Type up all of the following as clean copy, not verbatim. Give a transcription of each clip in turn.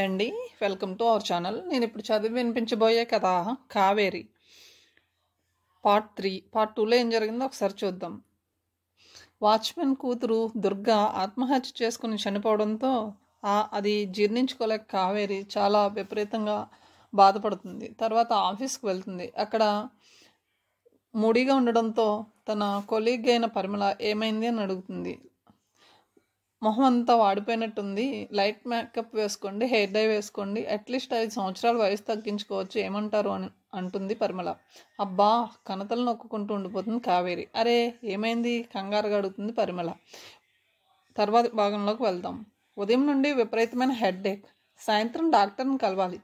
Hi అండి, welcome to our channel. నేను ఇప్పుడు చదివి వినిపించబోయే కథ కావేరి పార్ట్ 2లో ఏం జరిగిందో ఒకసారి చూద్దాం. వాచ్మెన్ కూతురు దుర్గా ఆత్మహత్య చేసుకుని చనిపోవడంతో అది జీర్ణించుకోలేక కావేరి చాలా విపరీతంగా బాధపడుతుంది. తర్వాత ఆఫీస్కి వెళ్తుంది. అక్కడ మూడీగా ఉండడంతో తన కొలీగ్ అయిన పరిమళ ఏమైంది అని అడుగుతుంది. మొహం అంతా వాడిపోయినట్టుంది, లైట్ మేకప్ వేసుకోండి, హెయిర్ డై వేసుకోండి, అట్లీస్ట్ 5 సంవత్సరాల వయసు తగ్గించుకోవచ్చు, ఏమంటారు అని అంటుంది పరిమళ. అబ్బా, కనతలు నొక్కుంటూ ఉండిపోతుంది కావేరి. అరే ఏమైంది కంగారుగా అడుగుతుంది పరిమళ. తర్వాత భాగంలోకి వెళ్దాం. ఉదయం నుండి విపరీతమైన హెడ్ఏక్, సాయంత్రం డాక్టర్ని కలవాలి.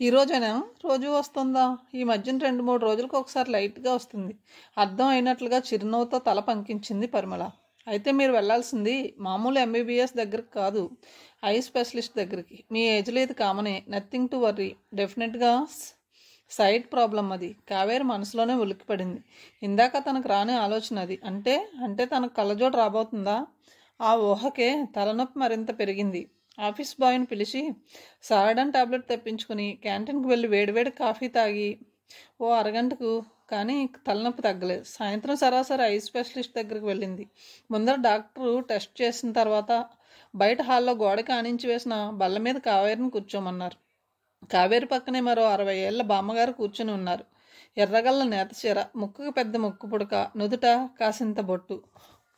ఈరోజైనా రోజు వస్తుందా? ఈ మధ్యన 2-3 రోజులకు ఒకసారి లైట్గా వస్తుంది. అర్థం అయినట్లుగా చిరునవ్వుతో తల పంకించింది పరిమళ. అయితే మీరు వెళ్ళాల్సింది మామూలు MBBS దగ్గరికి కాదు, ఐ స్పెషలిస్ట్ దగ్గరికి. మీ ఏజ్లో ఇది కామనే, నథింగ్ టు వర్రీ. డెఫినెట్గా సైట్ ప్రాబ్లం అది. కావేరి మనసులోనే ఉలిక్కిపడింది. ఇందాక తనకు రాని ఆలోచన అది. అంటే తనకు కళ్ళజోడు రాబోతుందా? ఆ ఊహకే తలనొప్పి మరింత పెరిగింది. ఆఫీస్ బాయ్ని పిలిచి సారడన్ టాబ్లెట్ తెప్పించుకుని క్యాంటీన్కి వెళ్ళి వేడివేడి కాఫీ తాగి ఓ అరగంటకు కానీ తలనొప్పి తగ్గలేదు. సాయంత్రం సరాసరి ఐ స్పెషలిస్ట్ దగ్గరికి వెళ్ళింది. ముందర డాక్టరు టెస్ట్ చేసిన తర్వాత బయట హాల్లో గోడకి ఆనించి వేసిన బల్ల మీద కావేరిని కూర్చోమన్నారు. కావేరి పక్కనే మరో 60 ఏళ్ల బామ్మగారు కూర్చుని ఉన్నారు. ఎర్రగల్ల నేత చీర, ముక్కుకు పెద్ద ముక్కు పుడక, నుదుట కాసింత బొట్టు,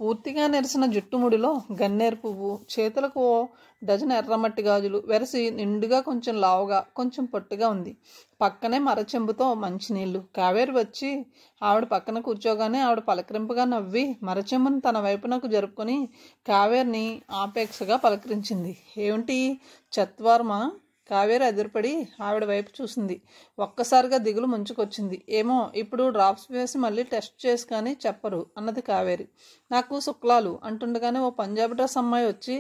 పూర్తిగా నెరిసిన జుట్టుముడిలో గన్నేరు పువ్వు, చేతులకు 1 డజన్ ఎర్రమట్టి గాజులు, వెరసి నిండుగా కొంచెం లావుగా కొంచెం పొట్టుగా ఉంది. పక్కనే మరచెంబుతో మంచినీళ్లు. కావేరి వచ్చి ఆవిడ పక్కన కూర్చోగానే ఆవిడ పలకరింపుగా నవ్వి మరచెంబును తన వైపునకు జరుపుకొని కావేరిని ఆపేక్షగా పలకరించింది. ఏమిటి చత్వారమా? కావేరి ఎదురుపడి ఆవిడ వైపు చూసింది. ఒక్కసారిగా దిగులు ముంచుకొచ్చింది. ఏమో, ఇప్పుడు డ్రాప్స్ వేసి మళ్ళీ టెస్ట్ చేసి కానీ చెప్పరు అన్నది కావేరి. నాకు శుక్లాలు అంటుండగానే ఓ పంజాబీ డ్రెస్ అమ్మాయి వచ్చి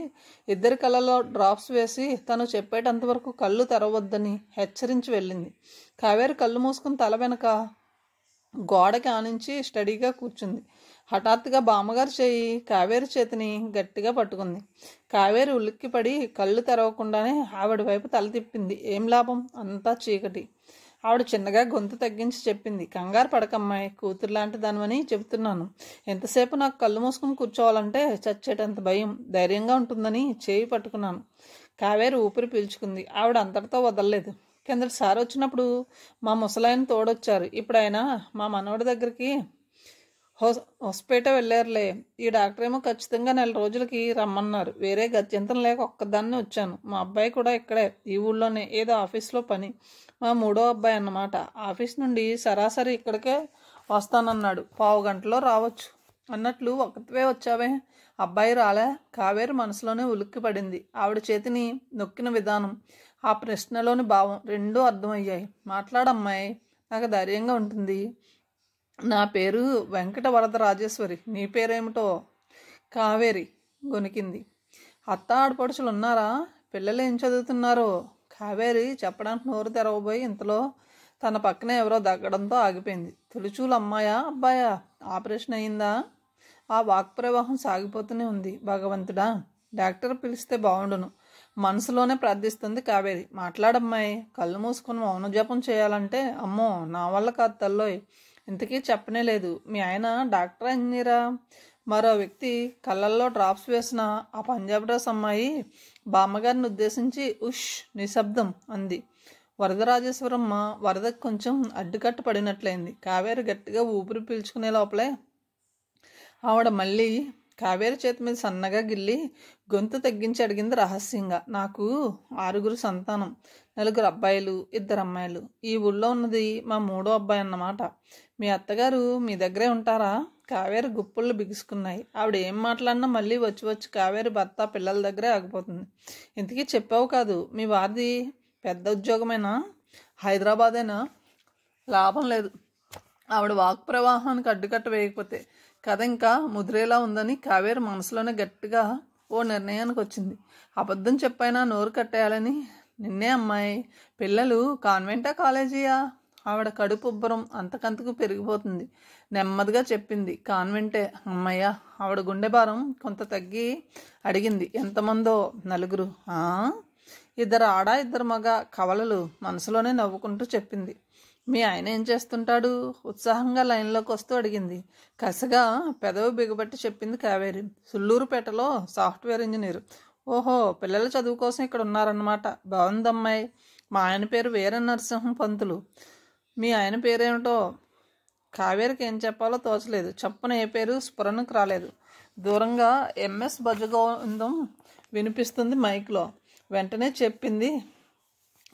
ఇద్దరి కళ్ళలో డ్రాప్స్ వేసి తను చెప్పేటంతవరకు కళ్ళు తెరవద్దని హెచ్చరించి వెళ్ళింది. కావేరి కళ్ళు మూసుకుని తల వెనక గోడకి ఆనించి స్టడీగా కూర్చుంది. హఠాత్తుగా బామ్మగారు చేయి కావేరి చేతిని గట్టిగా పట్టుకుంది. కావేరి ఉలిక్కిపడి కళ్ళు తెరవకుండానే ఆవిడ వైపు తల తిప్పింది. ఏం లాభం, అంతా చీకటి. ఆవిడ చిన్నగా గొంతు తగ్గించి చెప్పింది. కంగారు పడకమ్మాయి, కూతురు లాంటి దానివని చెబుతున్నాను. ఎంతసేపు నాకు కళ్ళు మూసుకుని కూర్చోవాలంటే చచ్చేటంత భయం. ధైర్యంగా ఉంటుందని చేయి పట్టుకున్నాను. కావేరి ఊపిరి పీల్చుకుంది. ఆవిడ అంతటితో వదలలేదు. కిందటిసారి వచ్చినప్పుడు మా ముసలాయన తోడొచ్చారు. ఇప్పుడు ఆయన మా మనవడి దగ్గరికి హొస్పేట వెళ్ళారులే. ఈ డాక్టర్ ఏమో ఖచ్చితంగా 4 రోజులకి రమ్మన్నారు. వేరే గత్యంతరం లేక ఒక్కదాన్ని వచ్చాను. మా అబ్బాయి కూడా ఇక్కడే, ఈ ఊళ్ళోనే, ఏదో ఆఫీస్లో పని. మా 3వ అబ్బాయి అన్నమాట. ఆఫీస్ నుండి సరాసరి ఇక్కడికే వస్తానన్నాడు. 15 గంటలో రావచ్చు అన్నట్లు ఒక్కటివే వచ్చావే? అబ్బాయి రాలే? కావేరి మనసులోనే ఉలిక్కి పడింది. ఆవిడ చేతిని నొక్కిన విధానం, ఆ ప్రశ్నలోని భావం రెండూ అర్థమయ్యాయి. మాట్లాడమ్మాయి, నాకు ధైర్యంగా ఉంటుంది. నా పేరు వెంకట వరదరాజేశ్వరి. నీ పేరేమిటో? కావేరి గొనికింది. అత్త ఆడపడుచులు ఉన్నారా? పిల్లలు ఏం చదువుతున్నారో? కావేరి చెప్పడానికి నోరు తెరవబోయి ఇంతలో తన పక్కనే ఎవరో దగ్గడంతో ఆగిపోయింది. తొలిచూలు అమ్మాయా అబ్బాయా? ఆపరేషన్ అయిందా? ఆ వాక్ ప్రవాహం సాగిపోతూనే ఉంది. భగవంతుడా, డాక్టర్ పిలిస్తే బాగుండును మనసులోనే ప్రార్థిస్తుంది కావేరి. మాట్లాడమ్మాయి. కళ్ళు మూసుకొని మౌన జపం చేయాలంటే అమ్మో నా వల్ల కాదు తల్లోయ్. ఇంతకీ చెప్పనే లేదు. మీ ఆయన డాక్టర్ ఇంజనీరా? మరో వ్యక్తి కళ్ళల్లో డ్రాప్స్ వేసిన ఆ పంజాబ్ డ్రెస్ అమ్మాయి బామ్మగారిని ఉద్దేశించి ఉష్ నిశ్శబ్దం అంది. వరదరాజేశ్వరమ్మ వరదకు కొంచెం అడ్డుకట్ట పడినట్లయింది. కావేరి గట్టిగా ఊపిరి పీల్చుకునే లోపలే ఆవిడ మళ్ళీ కావేరి చేతి మీద సన్నగా గిల్లి గొంతు తగ్గించి అడిగింది రహస్యంగా. నాకు 6 సంతానం, 4 అబ్బాయిలు, 2 అమ్మాయిలు. ఈ ఊళ్ళో ఉన్నది మా 3వ అబ్బాయి అన్నమాట. మీ అత్తగారు మీ దగ్గరే ఉంటారా? కావేరి గుప్పుళ్ళు బిగుసుకున్నాయి. ఆవిడ ఏం మాట్లాడినా మళ్ళీ వచ్చి కావేరి భర్త పిల్లల దగ్గరే ఆగిపోతుంది. ఇంతకీ చెప్పావు కాదు, మీ వారిది పెద్ద ఉద్యోగమేనా? హైదరాబాదేనా? లాభం లేదు. ఆవిడ వాక్ ప్రవాహానికి అడ్డుకట్ట వేయకపోతే కథ ఇంకా ముదిరేలా ఉందని కావేరి మనసులోనే గట్టిగా ఓ నిర్ణయానికి వచ్చింది. అబద్ధం చెప్పైనా నోరు కట్టేయాలని. నిన్నే అమ్మాయి. పిల్లలు కాన్వెంటా కాలేజీయా? ఆవిడ కడుపు ఉబ్బరం అంతకంతకు పెరిగిపోతుంది. నెమ్మదిగా చెప్పింది. కాన్వెంటే. అమ్మయ్య. ఆవిడ గుండె భారం కొంత తగ్గి అడిగింది. ఎంతమందో? 4. ఇద్దరు ఆడ ఇద్దరు మగ కవలలు మనసులోనే నవ్వుకుంటూ చెప్పింది. మీ ఆయన ఏం చేస్తుంటాడు? ఉత్సాహంగా లైన్లోకి వస్తూ అడిగింది. కసిగా పెదవి బిగబట్టి చెప్పింది కావేరి. సుళ్ళూరుపేటలో software engineer. ఓహో, పిల్లల చదువు కోసం ఇక్కడ ఉన్నారన్నమాట. బాగుందమ్మాయి. మా ఆయన పేరు వీర నరసింహం పంతులు. మీ ఆయన పేరేమిటో? కావేరికి ఏం చెప్పాలో తోచలేదు. చప్పున ఏ పేరు స్ఫురణకు రాలేదు. దూరంగా ఎంఎస్ భజగోవిందం వినిపిస్తుంది మైక్లో. వెంటనే చెప్పింది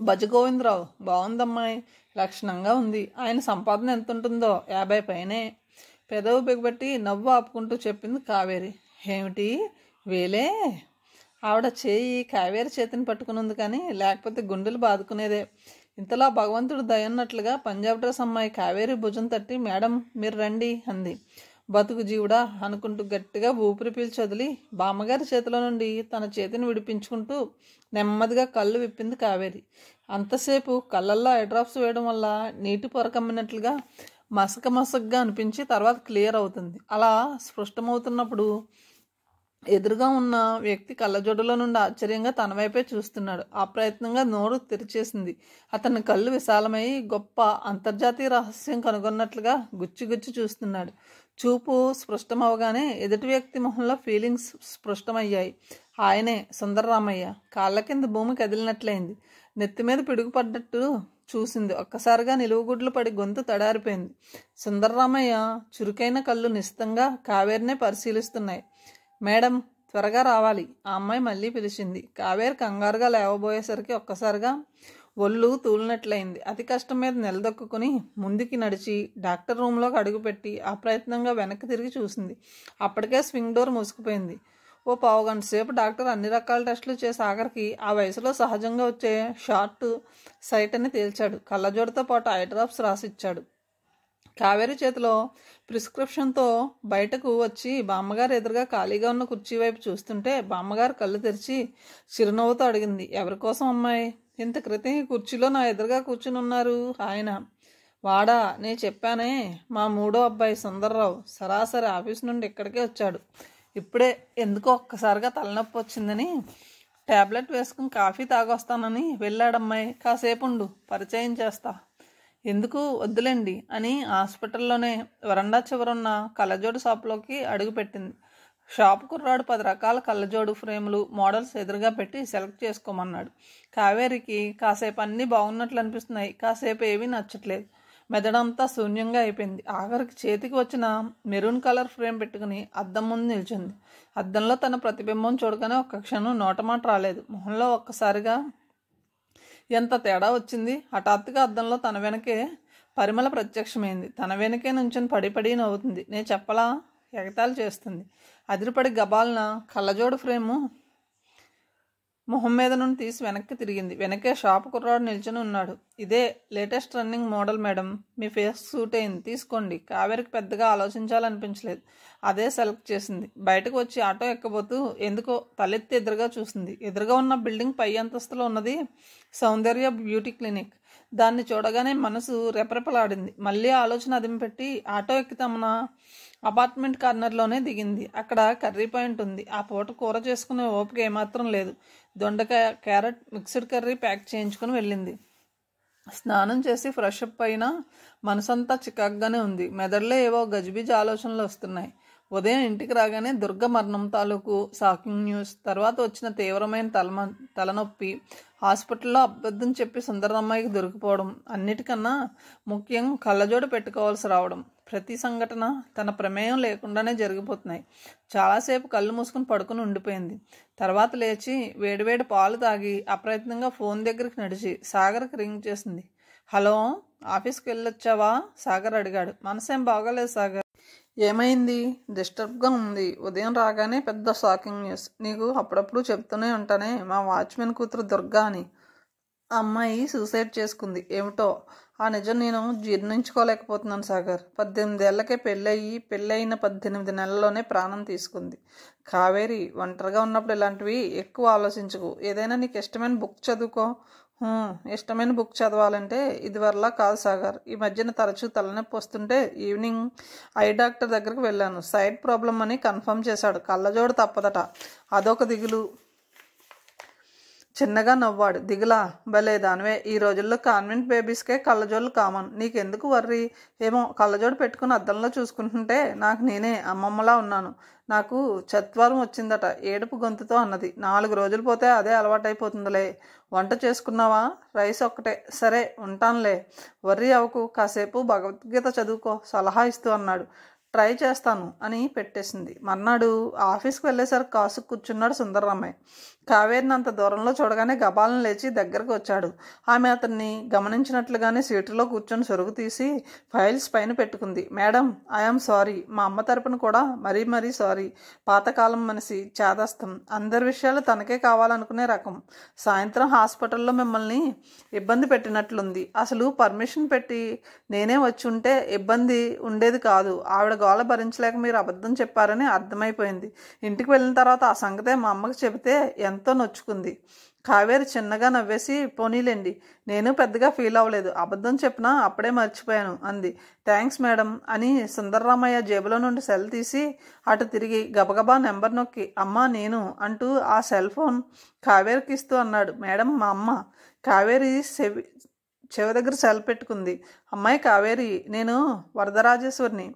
భజగోవిందరావు. బాగుందమ్మాయి, లక్షణంగా ఉంది. ఆయన సంపాదన ఎంత ఉంటుందో? 50 పైనే. పెదవి బిగబట్టి నవ్వు ఆపుకుంటూ చెప్పింది కావేరి. ఏమిటి వేలే? ఆవిడ చేయి కావేరి చేతిని పట్టుకునుంది, కానీ లేకపోతే గుండెలు బాదుకునేదే. ఇంతలా భగవంతుడు దయన్నట్లుగా పంజాబ్ డ్రెస్ అమ్మాయి కావేరి భుజం తట్టి, మేడం మీరు రండి అంది. బతుకు జీవుడా అనుకుంటూ గట్టిగా ఊపిరి పీల్చి వదిలి బామ్మగారి చేతిలో నుండి తన చేతిని విడిపించుకుంటూ నెమ్మదిగా కళ్ళు విప్పింది కావేరి. అంతసేపు కళ్ళల్లో ఐ డ్రాప్స్ వేయడం వల్ల నీటి పొర కమ్మినట్లుగా మసకగా అనిపించి తర్వాత క్లియర్ అవుతుంది. అలా స్పష్టమవుతున్నప్పుడు ఎదురుగా ఉన్న వ్యక్తి కళ్ళజోడులో నుండి ఆశ్చర్యంగా తన వైపే చూస్తున్నాడు. అప్రయత్నంగా నోరు తెరిచేసింది. అతని కళ్ళు విశాలమై గొప్ప అంతర్జాతీయ రహస్యం కనుగొన్నట్లుగా గుచ్చి చూస్తున్నాడు. చూపు స్పష్టమవగానే ఎదుటి వ్యక్తి మొహంలో ఫీలింగ్స్ స్పష్టమయ్యాయి. ఆయనే సుందరరామయ్య. కాళ్ళ కింద భూమి కదిలినట్లయింది. నెత్తి మీద పిడుగుపడ్డట్టు చూసింది. ఒక్కసారిగా నిలువుగుడ్లు పడి గొంతు తడారిపోయింది. సుందరరామయ్య చురుకైన కళ్ళు నిశితంగా కావేరినే పరిశీలిస్తున్నాయి. మేడం త్వరగా రావాలి, ఆ అమ్మాయి మళ్ళీ పిలిచింది. కావేరి కంగారుగా లేవబోయేసరికి ఒక్కసారిగా ఒళ్ళు తూలినట్లయింది. అతి కష్టం మీద నిలదొక్కుని ముందుకి నడిచి డాక్టర్ రూమ్లోకి అడుగుపెట్టి అప్రయత్నంగా వెనక్కి తిరిగి చూసింది. అప్పటికే స్వింగ్ డోర్ మూసుకుపోయింది. ఓ 15 గంట సేపు డాక్టర్ అన్ని రకాల టెస్టులు చేసి ఆఖరికి ఆ వయసులో సహజంగా వచ్చే షార్ట్ సైట్ అని తేల్చాడు. కళ్ళజోడుతో పాటు ఐ డ్రాప్స్ రాసిచ్చాడు. కావేరి చేతిలో ప్రిస్క్రిప్షన్తో బయటకు వచ్చి బామ్మగారు ఎదురుగా ఖాళీగా ఉన్న కుర్చీ వైపు చూస్తుంటే బామ్మగారు కళ్ళు తెరిచి చిరునవ్వుతో అడిగింది. ఎవరికోసం అమ్మాయి? ఇంత క్రితం ఈ కుర్చీలో నా ఎదురుగా కూర్చుని ఉన్నారు ఆయన. వాడా, నేను చెప్పానే, మా 3వ అబ్బాయి సుందర్రావు. సరాసరి ఆఫీస్ నుండి ఇక్కడికే వచ్చాడు. ఇప్పుడే ఎందుకో ఒక్కసారిగా తలనొప్పి వచ్చిందని ట్యాబ్లెట్ వేసుకుని కాఫీ తాగొస్తానని వెళ్ళాడమ్మాయి. కాసేపు ఉండు, పరిచయం చేస్తా. ఎందుకు వద్దులేండి అని హాస్పిటల్లోనే వరండా చివరున్న కళ్ళజోడు షాప్లోకి అడుగుపెట్టింది. షాపు కుర్రాడు 10 రకాల కళ్ళజోడు ఫ్రేములు మోడల్స్ ఎదురుగా పెట్టి సెలెక్ట్ చేసుకోమన్నాడు. కావేరికి కాసేపు అన్నీ బాగున్నట్లు అనిపిస్తున్నాయి, కాసేపు ఏమీ నచ్చట్లేదు. మెదడంతా శూన్యంగా అయిపోయింది. ఆఖరికి చేతికి వచ్చిన మెరూన్ కలర్ ఫ్రేమ్ పెట్టుకుని అద్దం ముందు నిల్చుంది. అద్దంలో తన ప్రతిబింబం చూడగానే ఒక్క క్షణం నోటమాట రాలేదు. మొహంలో ఒక్కసారిగా ఎంత తేడా వచ్చింది. హఠాత్తుగా అద్దంలో తన వెనకే పరిమళ ప్రత్యక్షమైంది. తన వెనకే నుంచుని పడి నవ్వుతుంది. నేను చెప్పలా? ఎగతాళి చేస్తుంది. అదిరిపడి గబాలన కళ్ళజోడు ఫ్రేము మొహం మీద నుండి తీసి వెనక్కి తిరిగింది. వెనకే షాపు కుర్రాడు నిల్చుని ఉన్నాడు. ఇదే లేటెస్ట్ రన్నింగ్ మోడల్ మేడం, మీ ఫేస్ సూట్ అయింది, తీసుకోండి. కావేరికి పెద్దగా ఆలోచించాలనిపించలేదు. అదే సెలెక్ట్ చేసింది. బయటకు వచ్చి ఆటో ఎక్కబోతూ ఎందుకో తలెత్తి ఎదురుగా చూసింది. ఎదురుగా ఉన్న బిల్డింగ్ పై అంతస్తులో ఉన్నది సౌందర్య బ్యూటీ క్లినిక్. దాన్ని చూడగానే మనసు రెపరెపలాడింది. మళ్ళీ ఆలోచన అదిమిపెట్టి ఆటో ఎక్కి తమన అపార్ట్మెంట్ కార్నర్లోనే దిగింది. అక్కడ కర్రీ పాయింట్ ఉంది. ఆ పూట కూర చేసుకునే ఓపిక ఏమాత్రం లేదు. దొండకాయ, క్యారెట్ మిక్స్డ్ కర్రీ ప్యాక్ చేయించుకుని వెళ్ళింది. స్నానం చేసి ఫ్రెష్ అప్ అయినా మనసంతా చికాగ్గానే ఉంది. మెదడులో ఏవో గజిబిజి ఆలోచనలు వస్తున్నాయి. ఉదయం ఇంటికి రాగానే దుర్గ మరణం తాలూకు షాకింగ్ న్యూస్, తర్వాత వచ్చిన తీవ్రమైన తలనొప్పి, హాస్పిటల్లో అబద్ధం చెప్పి సుందరమ్మాయికి దొరికిపోవడం, అన్నిటికన్నా ముఖ్యం కళ్ళజోడు పెట్టుకోవాల్సి రావడం. ప్రతి సంఘటన తన ప్రమేయం లేకుండానే జరిగిపోతున్నాయి. చాలాసేపు కళ్ళు మూసుకుని పడుకుని ఉండిపోయింది. తర్వాత లేచి వేడివేడి పాలు తాగి అప్రయత్నంగా ఫోన్ దగ్గరికి నడిచి సాగర్కి రింగ్ చేసింది. హలో, ఆఫీస్కి వెళ్ళొచ్చావా? సాగర్ అడిగాడు. మనసేం బాగోలేదు సాగర్. ఏమైంది? డిస్టర్బ్గా ఉంది. ఉదయం రాగానే పెద్ద షాకింగ్ న్యూస్. నీకు అప్పుడప్పుడు చెప్తూనే ఉంటానే, మా వాచ్మెన్ కూతురు దుర్గా అని. ఆ అమ్మాయి సూసైడ్ చేసుకుంది. ఏమిటో ఆ నిజం నేను జీర్ణించుకోలేకపోతున్నాను సాగర్. 18 ఏళ్లకే పెళ్ళయిన 18 నెలల్లోనే ప్రాణం తీసుకుంది. కావేరి, ఒంటరిగా ఉన్నప్పుడు ఇలాంటివి ఎక్కువ ఆలోచించకు. ఏదైనా నీకు ఇష్టమైన బుక్ చదువుకో. ఇష్టమైన బుక్ చదవాలంటే ఇదివరలా కాదు సాగర్. ఈ మధ్యన తరచూ తలనొప్పి వస్తుంటే ఈవినింగ్ ఐ డాక్టర్ దగ్గరికి వెళ్ళాను. సైట్ ప్రాబ్లం అని కన్ఫర్మ్ చేశాడు. కళ్ళజోడు తప్పదట. అదొక దిగులు. చిన్నగా నవ్వాడు. దిగులా? భలే దానివే. ఈ రోజుల్లో కాన్వెంట్ బేబీస్కే కళ్ళజోళ్ళు కామన్. నీకెందుకు వర్రీ? ఏమో కళ్ళజోడు పెట్టుకుని అద్దంలో చూసుకుంటుంటే నాకు నేనే అమ్మమ్మలా ఉన్నాను. నాకు చత్వారం వచ్చిందట ఏడుపు గొంతుతో అన్నది. 4 రోజులు పోతే అదే అలవాటైపోతుందిలే. వంట చేసుకున్నావా? రైస్ ఒక్కటే. సరే ఉంటానులే. వర్రీ అవ్వకు. కాసేపు భగవద్గీత చదువుకో సలహా ఇస్తూ అన్నాడు. ట్రై చేస్తాను అని పెట్టేసింది. మర్నాడు ఆఫీస్కి వెళ్ళేసరికి కాసు కూర్చున్నాడు సుందరరామయ్య. కావేరిని అంత దూరంలో చూడగానే గబాలను లేచి దగ్గరకు వచ్చాడు. ఆమె అతన్ని గమనించినట్లుగానే సీటులో కూర్చొని సొరుగు తీసి ఫైల్స్ పైన పెట్టుకుంది. Madam, I am sorry. మా అమ్మ తరపున కూడా మరీ సారీ. పాతకాలం మనిషి, చేదస్తం, అందరి విషయాలు తనకే కావాలనుకునే రకం. సాయంత్రం హాస్పిటల్లో మిమ్మల్ని ఇబ్బంది పెట్టినట్లుంది. అసలు పర్మిషన్ పెట్టి నేనే వచ్చి ఉంటే ఇబ్బంది ఉండేది కాదు. ఆవిడ గోల భరించలేక మీరు అబద్ధం చెప్పారని అర్థమైపోయింది. ఇంటికి వెళ్ళిన తర్వాత ఆ సంగతే మా అమ్మకి చెబితే ఎంతో నొచ్చుకుంది. కావేరి చిన్నగా నవ్వేసి, పోనీలేండి, నేను పెద్దగా ఫీల్ అవ్వలేదు. అబద్ధం చెప్పినా అప్పుడే మర్చిపోయాను అంది. థ్యాంక్స్ మేడం అని సుందరరామయ్య జేబులో నుండి సెల్ తీసి అటు తిరిగి గబగబా నెంబర్ నొక్కి అమ్మా నేను అంటూ ఆ సెల్ ఫోన్ కావేరికి ఇస్తూ అన్నాడు. మేడం, మా అమ్మ. కావేరి చెవి దగ్గర సెల్ పెట్టుకుంది. అమ్మాయి కావేరి, నేను వరదరాజేశ్వరిని.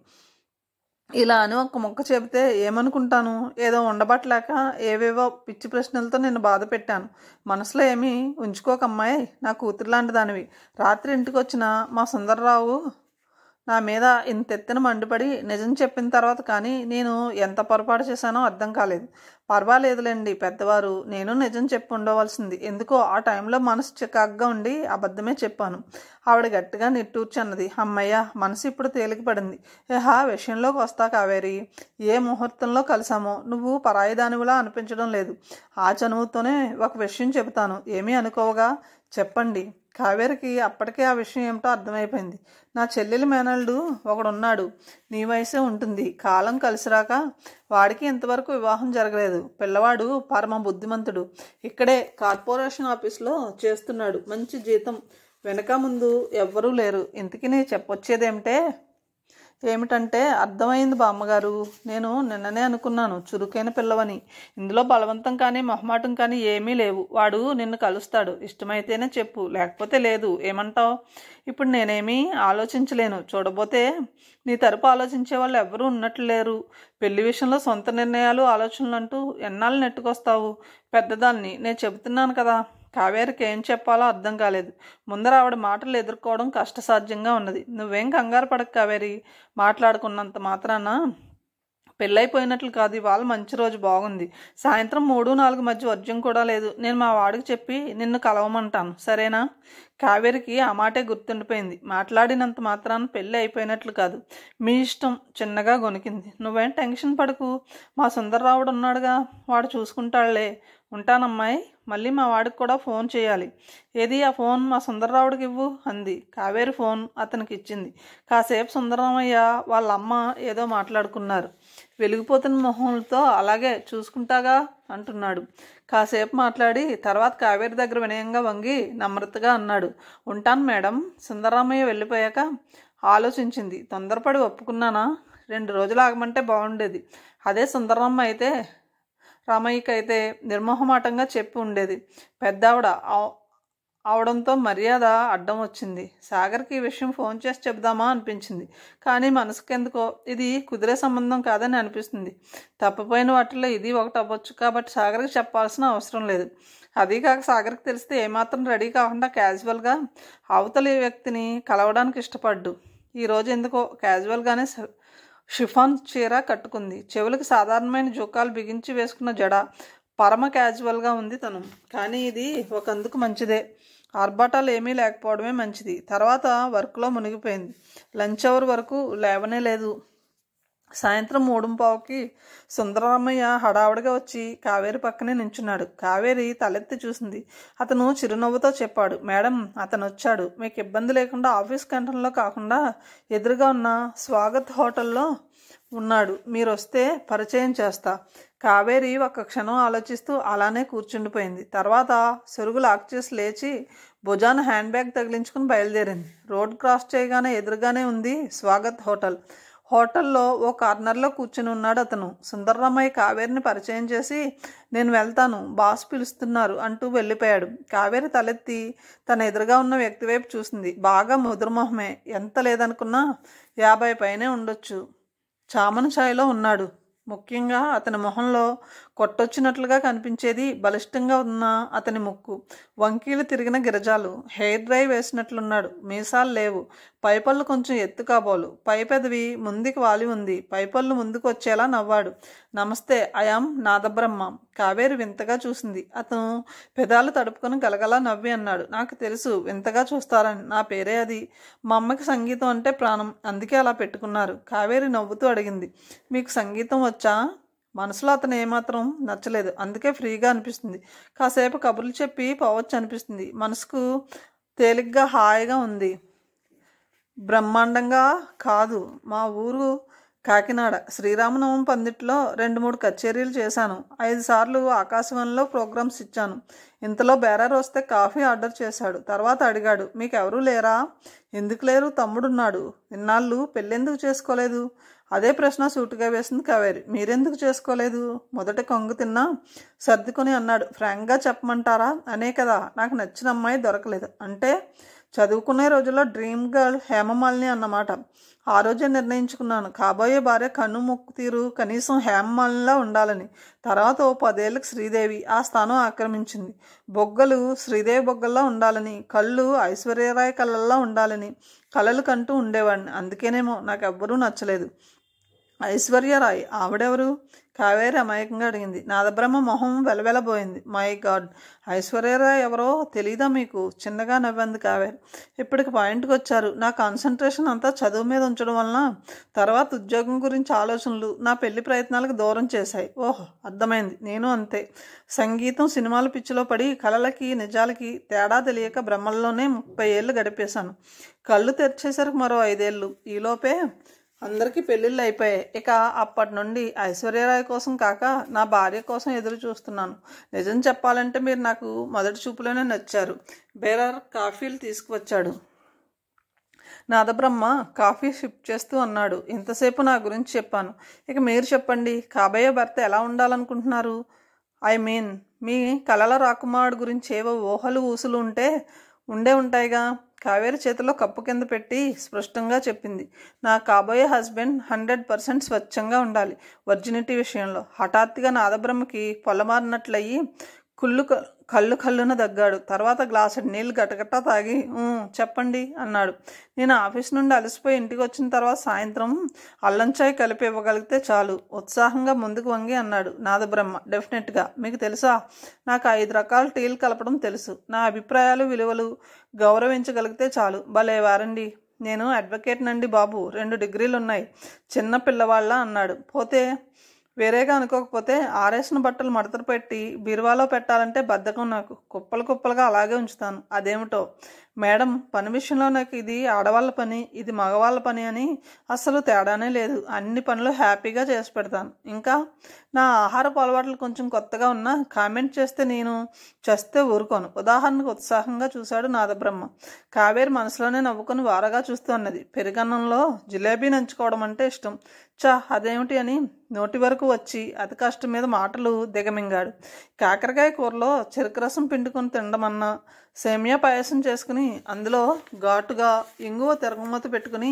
ఇలా అని ఒక మొక్క చెబితే ఏమనుకుంటాను? ఏదో ఉండబట్టలేక ఏవేవో పిచ్చి ప్రశ్నలతో నేను బాధ పెట్టాను. మనసులో ఏమీ ఉంచుకోకమ్మాయి, నా కూతురు లాంటి దానివి. రాత్రి ఇంటికి వచ్చిన మా సుందర్రావు నా మీద ఇంతెత్తున మండిపడి నిజం చెప్పిన తర్వాత కానీ నేను ఎంత పొరపాటు చేశానో అర్థం కాలేదు. పర్వాలేదులేండి పెద్దవారు, నేను నిజం చెప్పి ఉండవలసింది. ఎందుకో ఆ టైంలో మనసు చికాగ్గా ఉండి అబద్ధమే చెప్పాను. ఆవిడ గట్టిగా నిట్టూర్చన్నది. అమ్మయ్య, మనసు ఇప్పుడు తేలికపడింది. విషయంలోకి వస్తా కావేరి. ఏ ముహూర్తంలో కలిసామో నువ్వు పరాయిదానివిలా అనిపించడం లేదు. ఆ చనువుతోనే ఒక విషయం చెబుతాను, ఏమీ అనుకోవగా. చెప్పండి. కావేరికి అప్పటికే ఆ విషయం ఏమిటో అర్థమైపోయింది. నా చెల్లెలి మేనల్డు ఒకడున్నాడు. నీ వయసే ఉంటుంది. కాలం కలిసిరాక వాడికి ఇంతవరకు వివాహం జరగలేదు. పిల్లవాడు పరమ బుద్ధిమంతుడు. ఇక్కడే కార్పొరేషన్ ఆఫీస్లో చేస్తున్నాడు. మంచి జీతం. వెనక ముందు ఎవ్వరూ లేరు. ఇంతకీ నీ ఏమిటంటే అర్థమైంది బామ్మగారు. నేను నిన్ననే అనుకున్నాను చురుకైన పిల్లవని. ఇందులో బలవంతం కానీ మొహమాటం కానీ ఏమీ లేవు. వాడు నిన్ను కలుస్తాడు. ఇష్టమైతేనే చెప్పు, లేకపోతే లేదు. ఏమంటావు? ఇప్పుడు నేనేమీ ఆలోచించలేను. చూడబోతే నీ తరపు ఆలోచించే వాళ్ళు ఎవ్వరూ ఉన్నట్లు లేరు. పెళ్లి విషయంలో సొంత నిర్ణయాలు ఆలోచనలు అంటూ ఎన్నాళ్ళు నెట్టుకొస్తావు? పెద్దదాన్ని, నేను చెబుతున్నాను కదా. కావేరికి ఏం చెప్పాలో అర్థం కాలేదు. ముందర ఆవిడ మాటలు ఎదుర్కోవడం కష్టసాధ్యంగా ఉన్నది. నువ్వేం కంగారు పడక కావేరి. మాట్లాడుకున్నంత మాత్రాన పెళ్ళైపోయినట్లు కాదు. ఇవాళ మంచి రోజు, బాగుంది. సాయంత్రం 3-4 మధ్య వర్జ్యం కూడా లేదు. నేను మా వాడికి చెప్పి నిన్ను కలవమంటాను, సరేనా? కావేరికి ఆ మాటే గుర్తుండిపోయింది. మాట్లాడినంత మాత్రాన పెళ్ళి అయిపోయినట్లు కాదు. మీ ఇష్టం. చిన్నగా గొనికింది. నువ్వేం టెన్షన్ పడకు. మా సుందర్రావుడు ఉన్నాడుగా, వాడు చూసుకుంటాడులే. ఉంటానమ్మాయి. మళ్ళీ మా వాడికి కూడా ఫోన్ చేయాలి. ఏది ఆ ఫోన్? మా సుందర్రావుడికి ఇవ్వు అంది. కావేరి ఫోన్ అతనికి ఇచ్చింది. కాసేపు సుందరరామయ్య వాళ్ళ అమ్మ ఏదో మాట్లాడుకున్నారు. వెలిగిపోతున్న మొహంతో అలాగే చూసుకుంటాగా అంటున్నాడు. కాసేపు మాట్లాడి తర్వాత కావేరి దగ్గర వినయంగా వంగి నమ్రతగా అన్నాడు. ఉంటాను మేడం. సుందరరామయ్య వెళ్ళిపోయాక ఆలోచించింది. తొందరపడి ఒప్పుకున్నానా? 2 రోజులు ఆగమంటే బాగుండేది. అదే రామయ్యకైతే నిర్మోహమాటంగా చెప్పి ఉండేది. పెద్దావిడ అవడంతో మర్యాద అడ్డం వచ్చింది. సాగర్కి ఈ విషయం ఫోన్ చేసి చెబుదామా అనిపించింది. కానీ మనసుకెందుకో ఇది కుదిరే సంబంధం కాదని అనిపిస్తుంది. తప్పిపోయిన వాటిల్లో ఇది ఒకటి అవ్వచ్చు. కాబట్టి సాగర్కి చెప్పాల్సిన అవసరం లేదు. అదీ కాక సాగర్కి తెలిస్తే ఏమాత్రం రెడీ కాకుండా క్యాజువల్గా అవతలి వ్యక్తిని కలవడానికి ఇష్టపడ్డు. ఈరోజు ఎందుకో క్యాజువల్గానే షిఫాన్ చీర కట్టుకుంది. చెవులకు సాధారణమైన జోకాలు బిగించి వేసుకున్న జడ. పరమ క్యాజువల్గా ఉంది తను. కానీ ఇది ఒకందుకు మంచిదే. ఆర్భాటాలు ఏమీ లేకపోవడమే మంచిది. తర్వాత వర్క్లో మునిగిపోయింది. లంచ్ అవర్ వరకు లేవనే లేదు. సాయంత్రం 3:15కి సుందరరామయ్య హడావుడిగా వచ్చి కావేరి పక్కనే నించున్నాడు. కావేరి తలెత్తి చూసింది. అతను చిరునవ్వుతో చెప్పాడు. మేడం, అతను వచ్చాడు. మీకు ఇబ్బంది లేకుండా ఆఫీస్ క్యాంటీన్లో కాకుండా ఎదురుగా ఉన్న స్వాగత్ హోటల్లో ఉన్నాడు. మీరు వస్తే పరిచయం చేస్తా. కావేరి ఒక్క క్షణం ఆలోచిస్తూ అలానే కూర్చుండిపోయింది. తర్వాత సొరుగు లాక్ చేసి లేచి భుజాన హ్యాండ్ బ్యాగ్ తగిలించుకుని బయలుదేరింది. రోడ్ క్రాస్ చేయగానే ఎదురుగానే ఉంది స్వాగత్ హోటల్. హోటల్లో ఓ కార్నర్లో కూర్చుని ఉన్నాడు అతను. సుందర్రామయ్య కావేరిని పరిచయం చేసి, నేను వెళ్తాను, బాస్ పిలుస్తున్నారు అంటూ వెళ్ళిపోయాడు. కావేరి తలెత్తి తన ఎదురుగా ఉన్న వ్యక్తి వైపు చూసింది. బాగా ముదురుమొహమే, ఎంత లేదనుకున్నా 50 పైనే ఉండొచ్చు. చామన ఛాయలో ఉన్నాడు. ముఖ్యంగా అతని మొహంలో కొట్టొచ్చినట్లుగా కనిపించేది బలిష్టంగా ఉన్న అతని ముక్కు, వంకీలు తిరిగిన గిరజాలు, హెయిర్ డ్రై వేసినట్లున్నాడు. మీసాలు లేవు, పైపళ్ళు కొంచెం ఎత్తు కాబోలు, పై పెదవి ముందుకు వాలి ఉంది. పైపళ్ళు ముందుకు వచ్చేలా నవ్వాడు. నమస్తే, ఐయామ్ నాదబ్రహ్మ. కావేరి వింతగా చూసింది. అతను పెదాలు తడుపుకొని గలగలా నవ్వి అన్నాడు, నాకు తెలుసు వింతగా చూస్తారని, నా పేరే అది. మా అమ్మకి సంగీతం అంటే ప్రాణం, అందుకే అలా పెట్టుకున్నారు. కావేరి నవ్వుతూ అడిగింది, మీకు సంగీతం వచ్చా? మనసులో అతను ఏమాత్రం నచ్చలేదు, అందుకే ఫ్రీగా అనిపిస్తుంది. కాసేపు కబుర్లు చెప్పి పోవచ్చు అనిపిస్తుంది. మనసుకు తేలిగ్గా హాయిగా ఉంది. బ్రహ్మాండంగా కాదు, మా ఊరు కాకినాడ. శ్రీరామనవమి పందిట్లో 2-3 కచేరీలు చేశాను. 5 సార్లు ఆకాశవాణిలో ప్రోగ్రామ్స్ ఇచ్చాను. ఇంతలో బేరార్ వస్తే కాఫీ ఆర్డర్ చేశాడు. తర్వాత అడిగాడు, మీకెవరూ లేరా? ఎందుకు లేరు, తమ్ముడున్నాడు. ఇన్నాళ్ళు పెళ్ళెందుకు చేసుకోలేదు? అదే ప్రశ్న సూటుగా వేసింది కావేరి. మీరెందుకు చేసుకోలేదు? మొదట కొంగు తిన్నా సర్దుకొని అన్నాడు. ఫ్రాంక్గా చెప్పమంటారా? అనే కదా, నాకు నచ్చిన అమ్మాయి దొరకలేదు. అంటే చదువుకునే రోజుల్లో డ్రీమ్ గర్ల్ హేమమాలిని అన్నమాట. ఆ రోజే నిర్ణయించుకున్నాను, కాబోయే భార్య కన్ను ముక్కు తీరు కనీసం హేమమాలినిలా ఉండాలని. తర్వాత ఓ 10 ఏళ్ళకి శ్రీదేవి ఆ స్థానం ఆక్రమించింది. బొగ్గలు శ్రీదేవి బొగ్గల్లా ఉండాలని, కళ్ళు ఐశ్వర్యరాయ్ కళ్ళల్లా ఉండాలని కలలు కంటూ ఉండేవాడిని. అందుకేనేమో నాకు ఎవ్వరూ నచ్చలేదు. ఐశ్వర్యరాయ్ ఆవిడెవరు? కావేరి అమాయకంగా అడిగింది. నాదబ్రహ్మ మొహం వెలవెలబోయింది. మై గాడ్, ఐశ్వర్యరాయ్ ఎవరో తెలీదా మీకు? చిన్నగా నవ్వింది కావేరి. ఇప్పటికి పాయింట్కి వచ్చారు. నా కాన్సన్ట్రేషన్ అంతా చదువు మీద ఉంచడం వలన తర్వాత ఉద్యోగం గురించి ఆలోచనలు నా పెళ్లి ప్రయత్నాలకు దూరం చేశాయి. ఓహ్, అర్థమైంది. నేను అంతే. సంగీతం సినిమాల పిచ్చిలో పడి కళలకి నిజాలకి తేడా తెలియక బ్రహ్మల్లోనే 30 ఏళ్ళు గడిపేశాను. కళ్ళు తెరిచేసరికి మరో 5 ఏళ్ళు. ఈలోపే అందరికీ పెళ్ళిళ్ళు అయిపోయాయి. ఇక అప్పటి నుండి ఐశ్వర్యరాయ్ కోసం కాక నా భార్య కోసం ఎదురు చూస్తున్నాను. నిజం చెప్పాలంటే మీరు నాకు మొదటి చూపులోనే నచ్చారు. బేరర్ కాఫీలు తీసుకువచ్చాడు. నాదబ్రహ్మ కాఫీ షిప్ చేస్తూ అన్నాడు, ఇంతసేపు నా గురించి చెప్పాను, ఇక మీరు చెప్పండి. కాబోయే భర్త ఎలా ఉండాలనుకుంటున్నారు? ఐ మీన్, మీ కలల రాకుమారుడు గురించి ఏవో ఊహలు ఊసులు ఉండే ఉంటాయిగా. కావేరి చేతిలో కప్పు కింద పెట్టి స్పష్టంగా చెప్పింది, నా కాబోయే హస్బెండ్ 100% స్వచ్ఛంగా ఉండాలి వర్జినిటీ విషయంలో. హఠాత్తుగా నాదబ్రహ్మకి పొలమారినట్లయి కళ్ళున దగ్గాడు. తర్వాత గ్లాసుడు నీళ్ళు గటగట్టా తాగి చెప్పండి అన్నాడు. నేను ఆఫీస్ నుండి అలసిపోయి ఇంటికి వచ్చిన తర్వాత సాయంత్రం అల్లం చాయ్ కలిపి ఇవ్వగలిగితే చాలు, ఉత్సాహంగా ముందుకు వంగి అన్నాడు నాదబ్రహ్మ. డెఫినెట్గా. మీకు తెలుసా, నాకు 5 రకాల టీలు కలపడం తెలుసు. నా అభిప్రాయాలు విలువలు గౌరవించగలిగితే చాలు. భలే వారండి. నేను అడ్వకేట్ నండి బాబు, 2 డిగ్రీలు ఉన్నాయి. చిన్న పిల్లవాళ్ళ అన్నాడు. పోతే వేరేగా అనుకోకపోతే ఆరేసిన బట్టలు మడతలు పెట్టి బీరువాలో పెట్టాలంటే బద్ధకం నాకు. కుప్పలు కుప్పలుగా అలాగే ఉంచుతాను. అదేమిటో మేడం, పని విషయంలో నాకు ఇది ఆడవాళ్ళ పని, ఇది మగవాళ్ళ పని అని అస్సలు తేడానే లేదు. అన్ని పనులు హ్యాపీగా చేసి పెడతాను. ఇంకా నా ఆహారపు అలవాట్లు కొంచెం కొత్తగా ఉన్నా కామెంట్ చేస్తే నేను చేస్తే ఊరుకోను. ఉదాహరణకు ఉత్సాహంగా చూశాడు నాదబ్రహ్మ. కావేరి మనసులోనే నవ్వుకొని వారగా చూస్తూ అన్నది, పెరుగన్నంలో జిలేబీ నంచుకోవడం అంటే ఇష్టం. అదేమిటి అని నోటి వరకు వచ్చి అతి కష్టం మీద మాటలు దిగమింగాడు. కాకరకాయ కూరలో చెరుకు రసం పిండుకొని తినడమన్నా, సేమియా పాయసం చేసుకుని అందులో ఘాటుగా ఇంగువ తిరగమూత పెట్టుకుని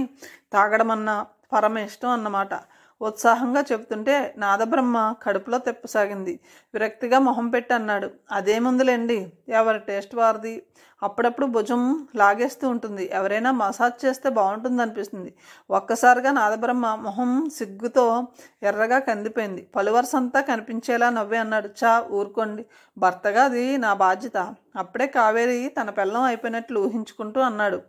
తాగడమన్నా పరమ ఇష్టం అన్నమాట. ఉత్సాహంగా చెబుతుంటే నాదబ్రహ్మ కడుపులో తెప్పసాగింది. విరక్తిగా మొహం పెట్టి అన్నాడు, అదేముందులేండి, ఎవరి టేస్ట్ వారిది. అప్పుడప్పుడు భుజం లాగేస్తూ ఉంటుంది, ఎవరైనా మసాజ్ చేస్తే బాగుంటుంది అనిపిస్తుంది. ఒక్కసారిగా నాదబ్రహ్మ మొహం సిగ్గుతో ఎర్రగా కందిపోయింది. పలువరసంతా కనిపించేలా నవ్వే అన్నాడు, ఊరుకోండి, భర్తగా అది నా బాధ్యత. అప్పుడే కావేరి తన పెళ్ళం అయిపోయినట్లు ఊహించుకుంటూ అన్నాడు.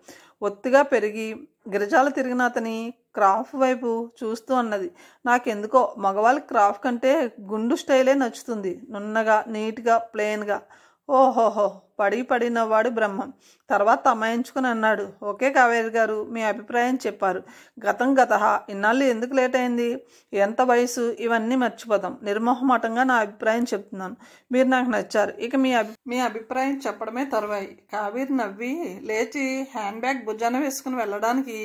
ఒత్తిగా పెరిగి గిరిజాలు తిరిగిన అతని క్రాఫ్ వైపు చూస్తూ అన్నది, నాకెందుకో మగవాళ్ళకి క్రాఫ్ కంటే గుండు స్టైలే నచ్చుతుంది. నున్నగా, నీట్గా, ప్లెయిన్గా. ఓహోహో, పడి నవ్వాడు బ్రహ్మ. తర్వాత అమాయించుకుని అన్నాడు, ఓకే కావేరి గారు, మీ అభిప్రాయం చెప్పారు. గతం గతః, ఇన్నాళ్ళు ఎందుకు లేట్ అయింది, ఎంత వయసు, ఇవన్నీ మర్చిపోతాం. నిర్మోహమాటంగా నా అభిప్రాయం చెప్తున్నాను. మీరు నాకు నచ్చారు. ఇక మీ అభిప్రాయం చెప్పడమే తరువాయి. కావేరి నవ్వి లేచి హ్యాండ్ బ్యాగ్ భుజాన వేసుకుని వెళ్ళడానికి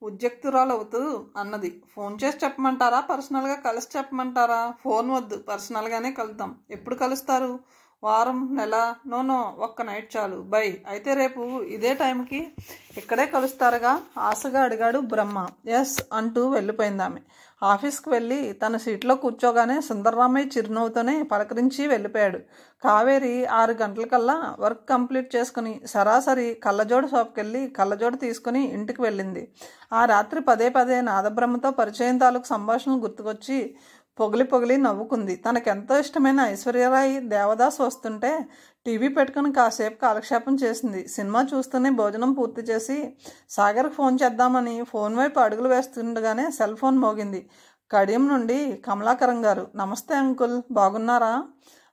ఉద్యుక్తురాలవుతూ అన్నది, ఫోన్ చేసి చెప్పమంటారా, పర్సనల్గా కలిసి చెప్పమంటారా? ఫోన్ వద్దు, పర్సనల్గానే కలుద్దాం. ఎప్పుడు కలుస్తారు? వారం, నెల? నో, ఒక్క నైట్ చాలు. బై. అయితే రేపు ఇదే టైంకి ఇక్కడే కలుస్తారుగా? ఆశగా అడిగాడు బ్రహ్మ. ఎస్ అంటూ వెళ్ళిపోయింది ఆమె. ఆఫీస్కి వెళ్ళి తన సీట్లో కూర్చోగానే సుందర్రామయ్య చిరునవ్వుతోనే పలకరించి వెళ్ళిపోయాడు. కావేరి 6 గంటలకల్లా వర్క్ కంప్లీట్ చేసుకుని సరాసరి కళ్ళజోడు షాప్కి వెళ్ళి కళ్ళజోడు తీసుకుని ఇంటికి వెళ్ళింది. ఆ రాత్రి పదే నాదబ్రహ్మతో పరిచయం తాలూకు సంభాషణలు గుర్తుకొచ్చి పొగిలి నవ్వుకుంది. తనకెంతో ఇష్టమైన ఐశ్వర్యరాయ్, దేవదాస్ వస్తుంటే టీవీ పెట్టుకుని కాసేపు కాలక్షేపం చేసింది. సినిమా చూస్తూనే భోజనం పూర్తి చేసి సాగర్కి ఫోన్ చేద్దామని ఫోన్ వైపు అడుగులు వేస్తుండగానే సెల్ ఫోన్ మోగింది. కడియం నుండి కమలాకరం గారు. నమస్తే అంకుల్, బాగున్నారా?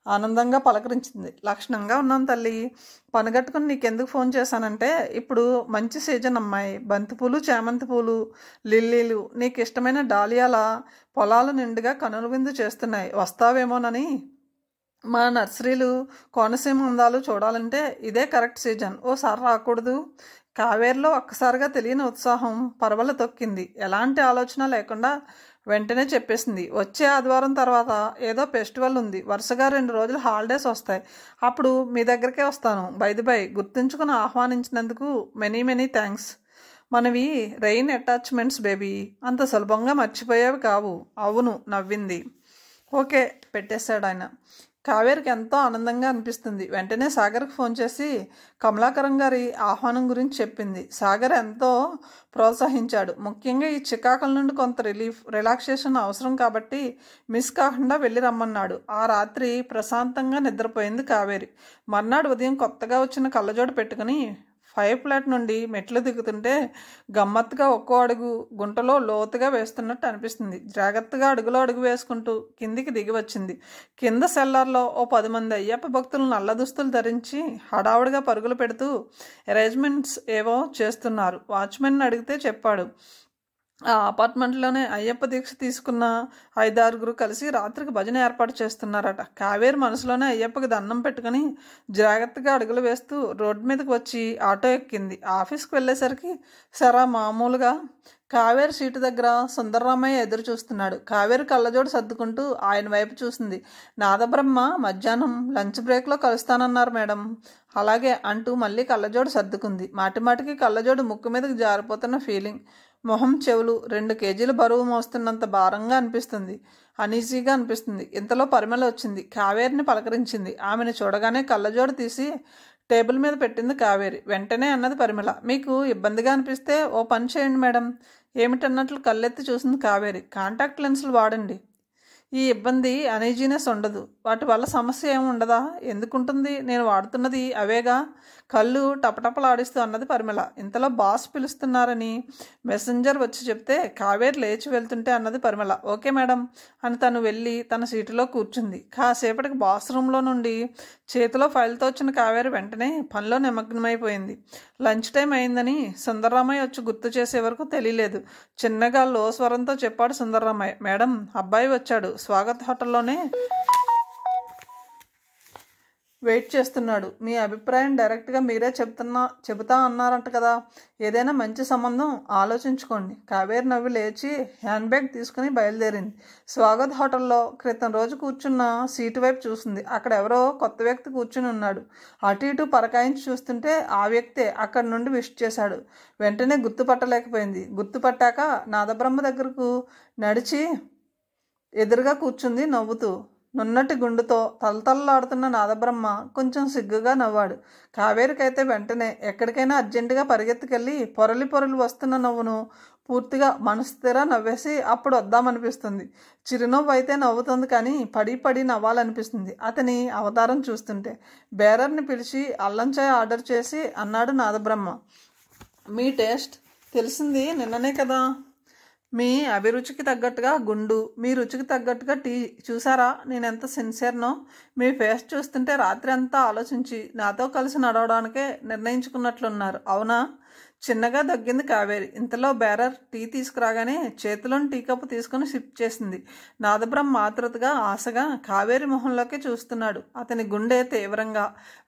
ఆనందంగా పలకరించింది. లక్షణంగా ఉన్నాను తల్లి. పనిగట్టుకుని నీకెందుకు ఫోన్ చేశానంటే, ఇప్పుడు మంచి సీజన్ అమ్మాయి. బంతిపూలు, చామంతి పూలు, లిల్లీలు, నీకు ఇష్టమైన డాలియాల పొలాలు నిండుగా కనుల విందు చేస్తున్నాయి. వస్తావేమోనని. మా నర్సరీలు, కోనసీమ అందాలు చూడాలంటే ఇదే కరెక్ట్ సీజన్. ఓసారి రాకూడదు? కావేరిలో ఒక్కసారిగా తెలియని ఉత్సాహం పరవలు తొక్కింది. ఎలాంటి ఆలోచన లేకుండా వెంటనే చెప్పేసింది. వచ్చే ఆదివారం తర్వాత ఏదో ఫెస్టివల్ ఉంది. వరుసగా 2 రోజులు హాలిడేస్ వస్తాయి. అప్పుడు మీ దగ్గరికే వస్తాను. బై గుర్తుంచుకుని ఆహ్వానించినందుకు మెనీ థ్యాంక్స్. మనవి రెయిన్ అటాచ్మెంట్స్ బేబీ, అంత సులభంగా మర్చిపోయేవి కావు. అవును, నవ్వింది. ఓకే, పెట్టేశాడు ఆయన. కావేరికి ఎంతో ఆనందంగా అనిపిస్తుంది. వెంటనే సాగర్కి ఫోన్ చేసి కమలాకరం గారి ఆహ్వానం గురించి చెప్పింది. సాగర్ ఎంతో ప్రోత్సహించాడు. ముఖ్యంగా ఈ చికాకుల నుండి కొంత రిలాక్సేషన్ అవసరం కాబట్టి మిస్ కాకుండా వెళ్ళి రమ్మన్నాడు. ఆ రాత్రి ప్రశాంతంగా నిద్రపోయింది కావేరి. మర్నాడు ఉదయం కొత్తగా వచ్చిన కళ్ళజోడు పెట్టుకుని 5 ఫ్లాట్ నుండి మెట్లు దిగుతుంటే గమ్మత్తుగా ఒక్కో అడుగు గుంటలో లోతుగా వేస్తున్నట్టు అనిపిస్తుంది. జాగ్రత్తగా అడుగు వేసుకుంటూ కిందికి దిగి వచ్చింది. కింద సెల్లార్లో ఓ 10 మంది అయ్యప్ప భక్తులు నల్ల దుస్తులు ధరించి హడావుడిగా పరుగులు పెడుతూ అరేంజ్మెంట్స్ ఏవో చేస్తున్నారు. వాచ్మెన్ అడిగితే చెప్పాడు. ఆ అపార్ట్మెంట్లోనే అయ్యప్ప దీక్ష తీసుకున్న 5-6 కలిసి రాత్రికి భజన ఏర్పాటు చేస్తున్నారట. కావేరి మనసులోనే అయ్యప్పకి దండం పెట్టుకుని జాగ్రత్తగా అడుగులు వేస్తూ రోడ్డు మీదకి వచ్చి ఆటో ఎక్కింది. ఆఫీస్కి వెళ్ళేసరికి సరా మామూలుగా కావేరి సీటు దగ్గర సుందర్రామయ్య ఎదురు చూస్తున్నాడు. కావేరి కళ్ళజోడు సర్దుకుంటూ ఆయన వైపు చూసింది. నాదబ్రహ్మ మధ్యాహ్నం లంచ్ బ్రేక్లో కలుస్తానన్నారు మేడం. అలాగే అంటూ మళ్ళీ కళ్ళజోడు సర్దుకుంది. మాటిమాటికి కళ్ళజోడు ముక్కు మీదకి జారిపోతున్న ఫీలింగ్. మొహం, చెవులు 2 కేజీలు బరువు మోస్తున్నంత భారంగా అనిపిస్తుంది. అనీజీగా అనిపిస్తుంది. ఇంతలో పరిమళ వచ్చింది. కావేరిని పలకరించింది. ఆమెను చూడగానే కళ్ళజోడు తీసి టేబుల్ మీద పెట్టింది కావేరి. వెంటనే అన్నది పరిమళ, మీకు ఇబ్బందిగా అనిపిస్తే ఓ పని చేయండి మేడం. ఏమిటన్నట్లు కళ్ళెత్తి చూసింది కావేరి. కాంటాక్ట్ లెన్సులు వాడండి. ఈ ఇబ్బంది, అనీజీనెస్ ఉండదు. వాటి వల్ల సమస్య ఏమి ఉండదా? ఎందుకుంటుంది? నేను వాడుతున్నది అవేగా. కళ్ళు టపటపలాడిస్తూ అన్నది పరిమళ. ఇంతలో బాస్ పిలుస్తున్నారని మెసెంజర్ వచ్చి చెప్తే కావేరి లేచి వెళ్తుంటే అన్నది పరిమళ. ఓకే మేడం అని తను వెళ్ళి తన సీటులో కూర్చుంది. కాసేపటికి బాస్ రూమ్లో నుండి చేతిలో ఫైల్తో వచ్చిన కావేరి వెంటనే పనిలో నిమగ్నమైపోయింది. లంచ్ టైం అయిందని సుందర్రామయ్య వచ్చి గుర్తు చేసే వరకు తెలియలేదు. చిన్నగా లో స్వరంతో చెప్పాడు సుందర్రామయ్య. మేడం, అబ్బాయి వచ్చాడు. స్వాగత్ హోటల్లోనే వెయిట్ చేస్తున్నాడు. మీ అభిప్రాయం డైరెక్ట్గా మీరే చెబుతా అన్నారంట కదా. ఏదైనా మంచి సంబంధం ఆలోచించుకోండి. కావేరి నవ్వి లేచి హ్యాండ్ బ్యాగ్ తీసుకుని బయలుదేరింది. స్వాగత్ హోటల్లో క్రితం రోజు కూర్చున్న సీటు వైపు చూసింది. అక్కడ ఎవరో కొత్త వ్యక్తి కూర్చుని ఉన్నాడు. అటు ఇటు పరకాయించి చూస్తుంటే ఆ వ్యక్తే అక్కడి నుండి విష్ చేశాడు. వెంటనే గుర్తుపట్టలేకపోయింది. గుర్తుపట్టాక నాదబ్రహ్మ దగ్గరకు నడిచి ఎదురుగా కూర్చుంది నవ్వుతూ. నున్నటి గుండుతో తలతల్లాడుతున్న నాదబ్రహ్మ కొంచెం సిగ్గుగా నవ్వాడు. కావేరికైతే వెంటనే ఎక్కడికైనా అర్జెంటుగా పరిగెత్తుకెళ్ళి పొరలి వస్తున్న నవ్వును పూర్తిగా మనసుతీరా నవ్వేసి అప్పుడు వద్దామనిపిస్తుంది. చిరునవ్వు అయితే నవ్వుతుంది, కానీ పడి నవ్వాలనిపిస్తుంది అతని అవతారం చూస్తుంటే. బేరర్ని పిలిచి అల్లం చాయ్ ఆర్డర్ చేసి అన్నాడు నాదబ్రహ్మ. మీ టేస్ట్ తెలిసింది నిన్ననే కదా. మీ అభిరుచికి తగ్గట్టుగా గుండు, మీ రుచికి తగ్గట్టుగా టీ. చూసారా నేనెంత సిన్సియర్నో? మీ ఫేస్ చూస్తుంటే రాత్రి అంతా ఆలోచించి నాతో కలిసి నడవడానికే నిర్ణయించుకున్నట్లున్నారు. అవునా? చిన్నగా దగ్గింది కావేరి. ఇంతలో బేరర్ టీ తీసుకురాగానే చేతిలోని టీ కప్పు తీసుకుని సిప్ చేసింది. నాదబ్రహ్మ ఆతృతగా ఆశగా కావేరి మొహంలోకి చూస్తున్నాడు. అతని గుండె తీవ్రంగా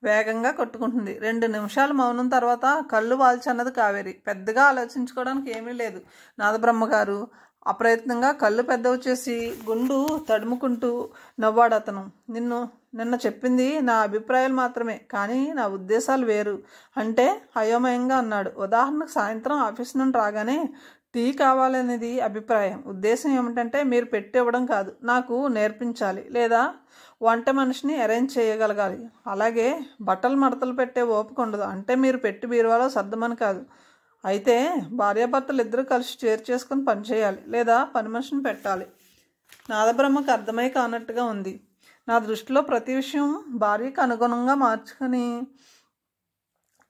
వేగంగా కొట్టుకుంటుంది. 2 నిమిషాలు మౌనం తర్వాత కళ్ళు వాల్చన్నది కావేరి. పెద్దగా ఆలోచించుకోవడానికి ఏమీ లేదు నాదబ్రహ్మ గారు. అప్రయత్నంగా కళ్ళు పెద్దవి చేసి గుండు తడుముకుంటూ నవ్వాడు అతను. నిన్న చెప్పింది నా అభిప్రాయాలు మాత్రమే, కానీ నా ఉద్దేశాలు వేరు అంటే అయోమయంగా అన్నాడు. ఉదాహరణకు సాయంత్రం ఆఫీస్ నుండి రాగానే టీ కావాలనేది అభిప్రాయం. ఉద్దేశం ఏమిటంటే మీరు పెట్టి ఇవ్వడం కాదు, నాకు నేర్పించాలి, లేదా వంట మనిషిని అరేంజ్ చేయగలగాలి. అలాగే బట్టలు మడతలు పెట్టే ఓపిక ఉండదు అంటే మీరు పెట్టి బీరువాలో సర్దమని కాదు. అయితే భార్యాభర్తలు ఇద్దరు కలిసి షేర్ చేసుకుని పనిచేయాలి, లేదా పని మనిషిని పెట్టాలి. నాదబ్రహ్మకు అర్థమై కానట్టుగా ఉంది. నా దృష్టిలో ప్రతి విషయం భార్యకు అనుగుణంగా మార్చుకొని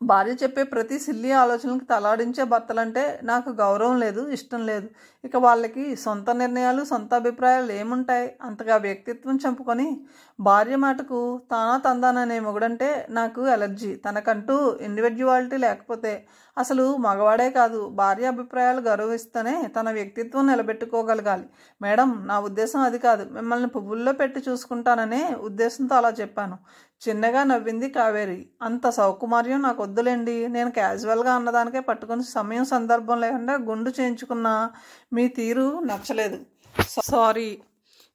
భార్య చెప్పే ప్రతి సిల్లీ ఆలోచనలకు తలాడించే భర్తలంటే నాకు గౌరవం లేదు, ఇష్టం లేదు. ఇక వాళ్ళకి సొంత నిర్ణయాలు, సొంత అభిప్రాయాలు ఏముంటాయి? అంతగా వ్యక్తిత్వం చంపుకొని భార్య మాటకు తానా తందాననే మొగుడంటే నాకు ఎలర్జీ. తనకంటూ ఇండివిడ్యువాలిటీ లేకపోతే అసలు మగవాడే కాదు. భార్య అభిప్రాయాలు గౌరవిస్తేనే తన వ్యక్తిత్వం నిలబెట్టుకోగలగాలి. మేడం, నా ఉద్దేశం అది కాదు. మిమ్మల్ని పువ్వుల్లో పెట్టి చూసుకుంటాననే ఉద్దేశంతో అలా చెప్పాను. చిన్నగా నవ్వింది కావేరి. అంత సౌకుమార్యం నాకు వద్దులేండి. నేను క్యాజువల్గా అన్నదానికే పట్టుకుని సమయం సందర్భం లేకుండా గుండు చేయించుకున్న మీ తీరు నచ్చలేదు. సారీ,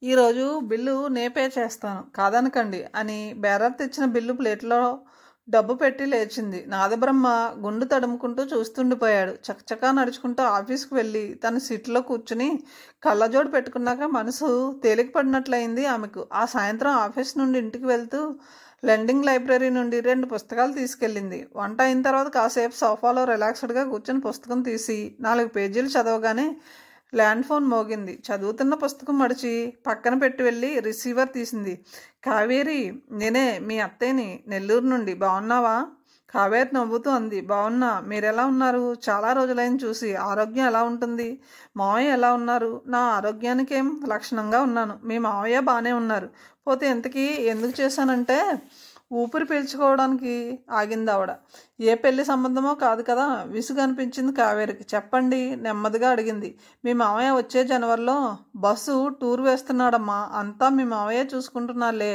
ఈరోజు బిల్లు నే పే చేస్తాను, కాదనకండి అని బేరర్ తెచ్చిన బిల్లు ప్లేట్లో డబ్బు పెట్టి లేచింది. నాదబ్రహ్మ గుండు తడుముకుంటూ చూస్తుండిపోయాడు. చకచకా నడుచుకుంటూ ఆఫీస్కి వెళ్ళి తన సీట్లో కూర్చుని కళ్ళజోడు పెట్టుకున్నాక మనసు తేలికపడినట్లయింది ఆమెకు. ఆ సాయంత్రం ఆఫీస్ నుండి ఇంటికి వెళ్తూ లెండింగ్ లైబ్రరీ నుండి 2 పుస్తకాలు తీసుకెళ్ళింది. వంట అయిన తర్వాత కాసేపు సోఫాలో రిలాక్స్డ్గా కూర్చొని పుస్తకం తీసి 4 పేజీలు చదవగానే ల్యాండ్ ఫోన్ మోగింది. చదువుతున్న పుస్తకం మడిచి పక్కన పెట్టి వెళ్ళి రిసీవర్ తీసింది. కావేరి, నేనే మీ అత్తయ్యని, నెల్లూరు నుండి. బాగున్నావా? కావేరి నవ్వుతూ అంది. బాగున్నా. మీరెలా ఉన్నారు? చాలా రోజులైన చూసి. ఆరోగ్యం ఎలా ఉంటుంది? మావయ్య ఎలా ఉన్నారు? నా ఆరోగ్యానికేం లక్షణంగా ఉన్నాను. మీ మావయ్య బాగానే ఉన్నారు. పోతే ఇంతకీ ఎందుకు చేశానంటే ఊపిరి పీల్చుకోవడానికి ఆగింది ఆవిడ. ఏ పెళ్లి సంబంధమో కాదు కదా. విసుగు అనిపించింది కావేరికి. చెప్పండి, నెమ్మదిగా అడిగింది. మీ మావయ్య వచ్చే జనవరిలో బస్సు టూర్ వేస్తున్నాడమ్మా. అంతా మీ మావయ్య చూసుకుంటున్నారులే.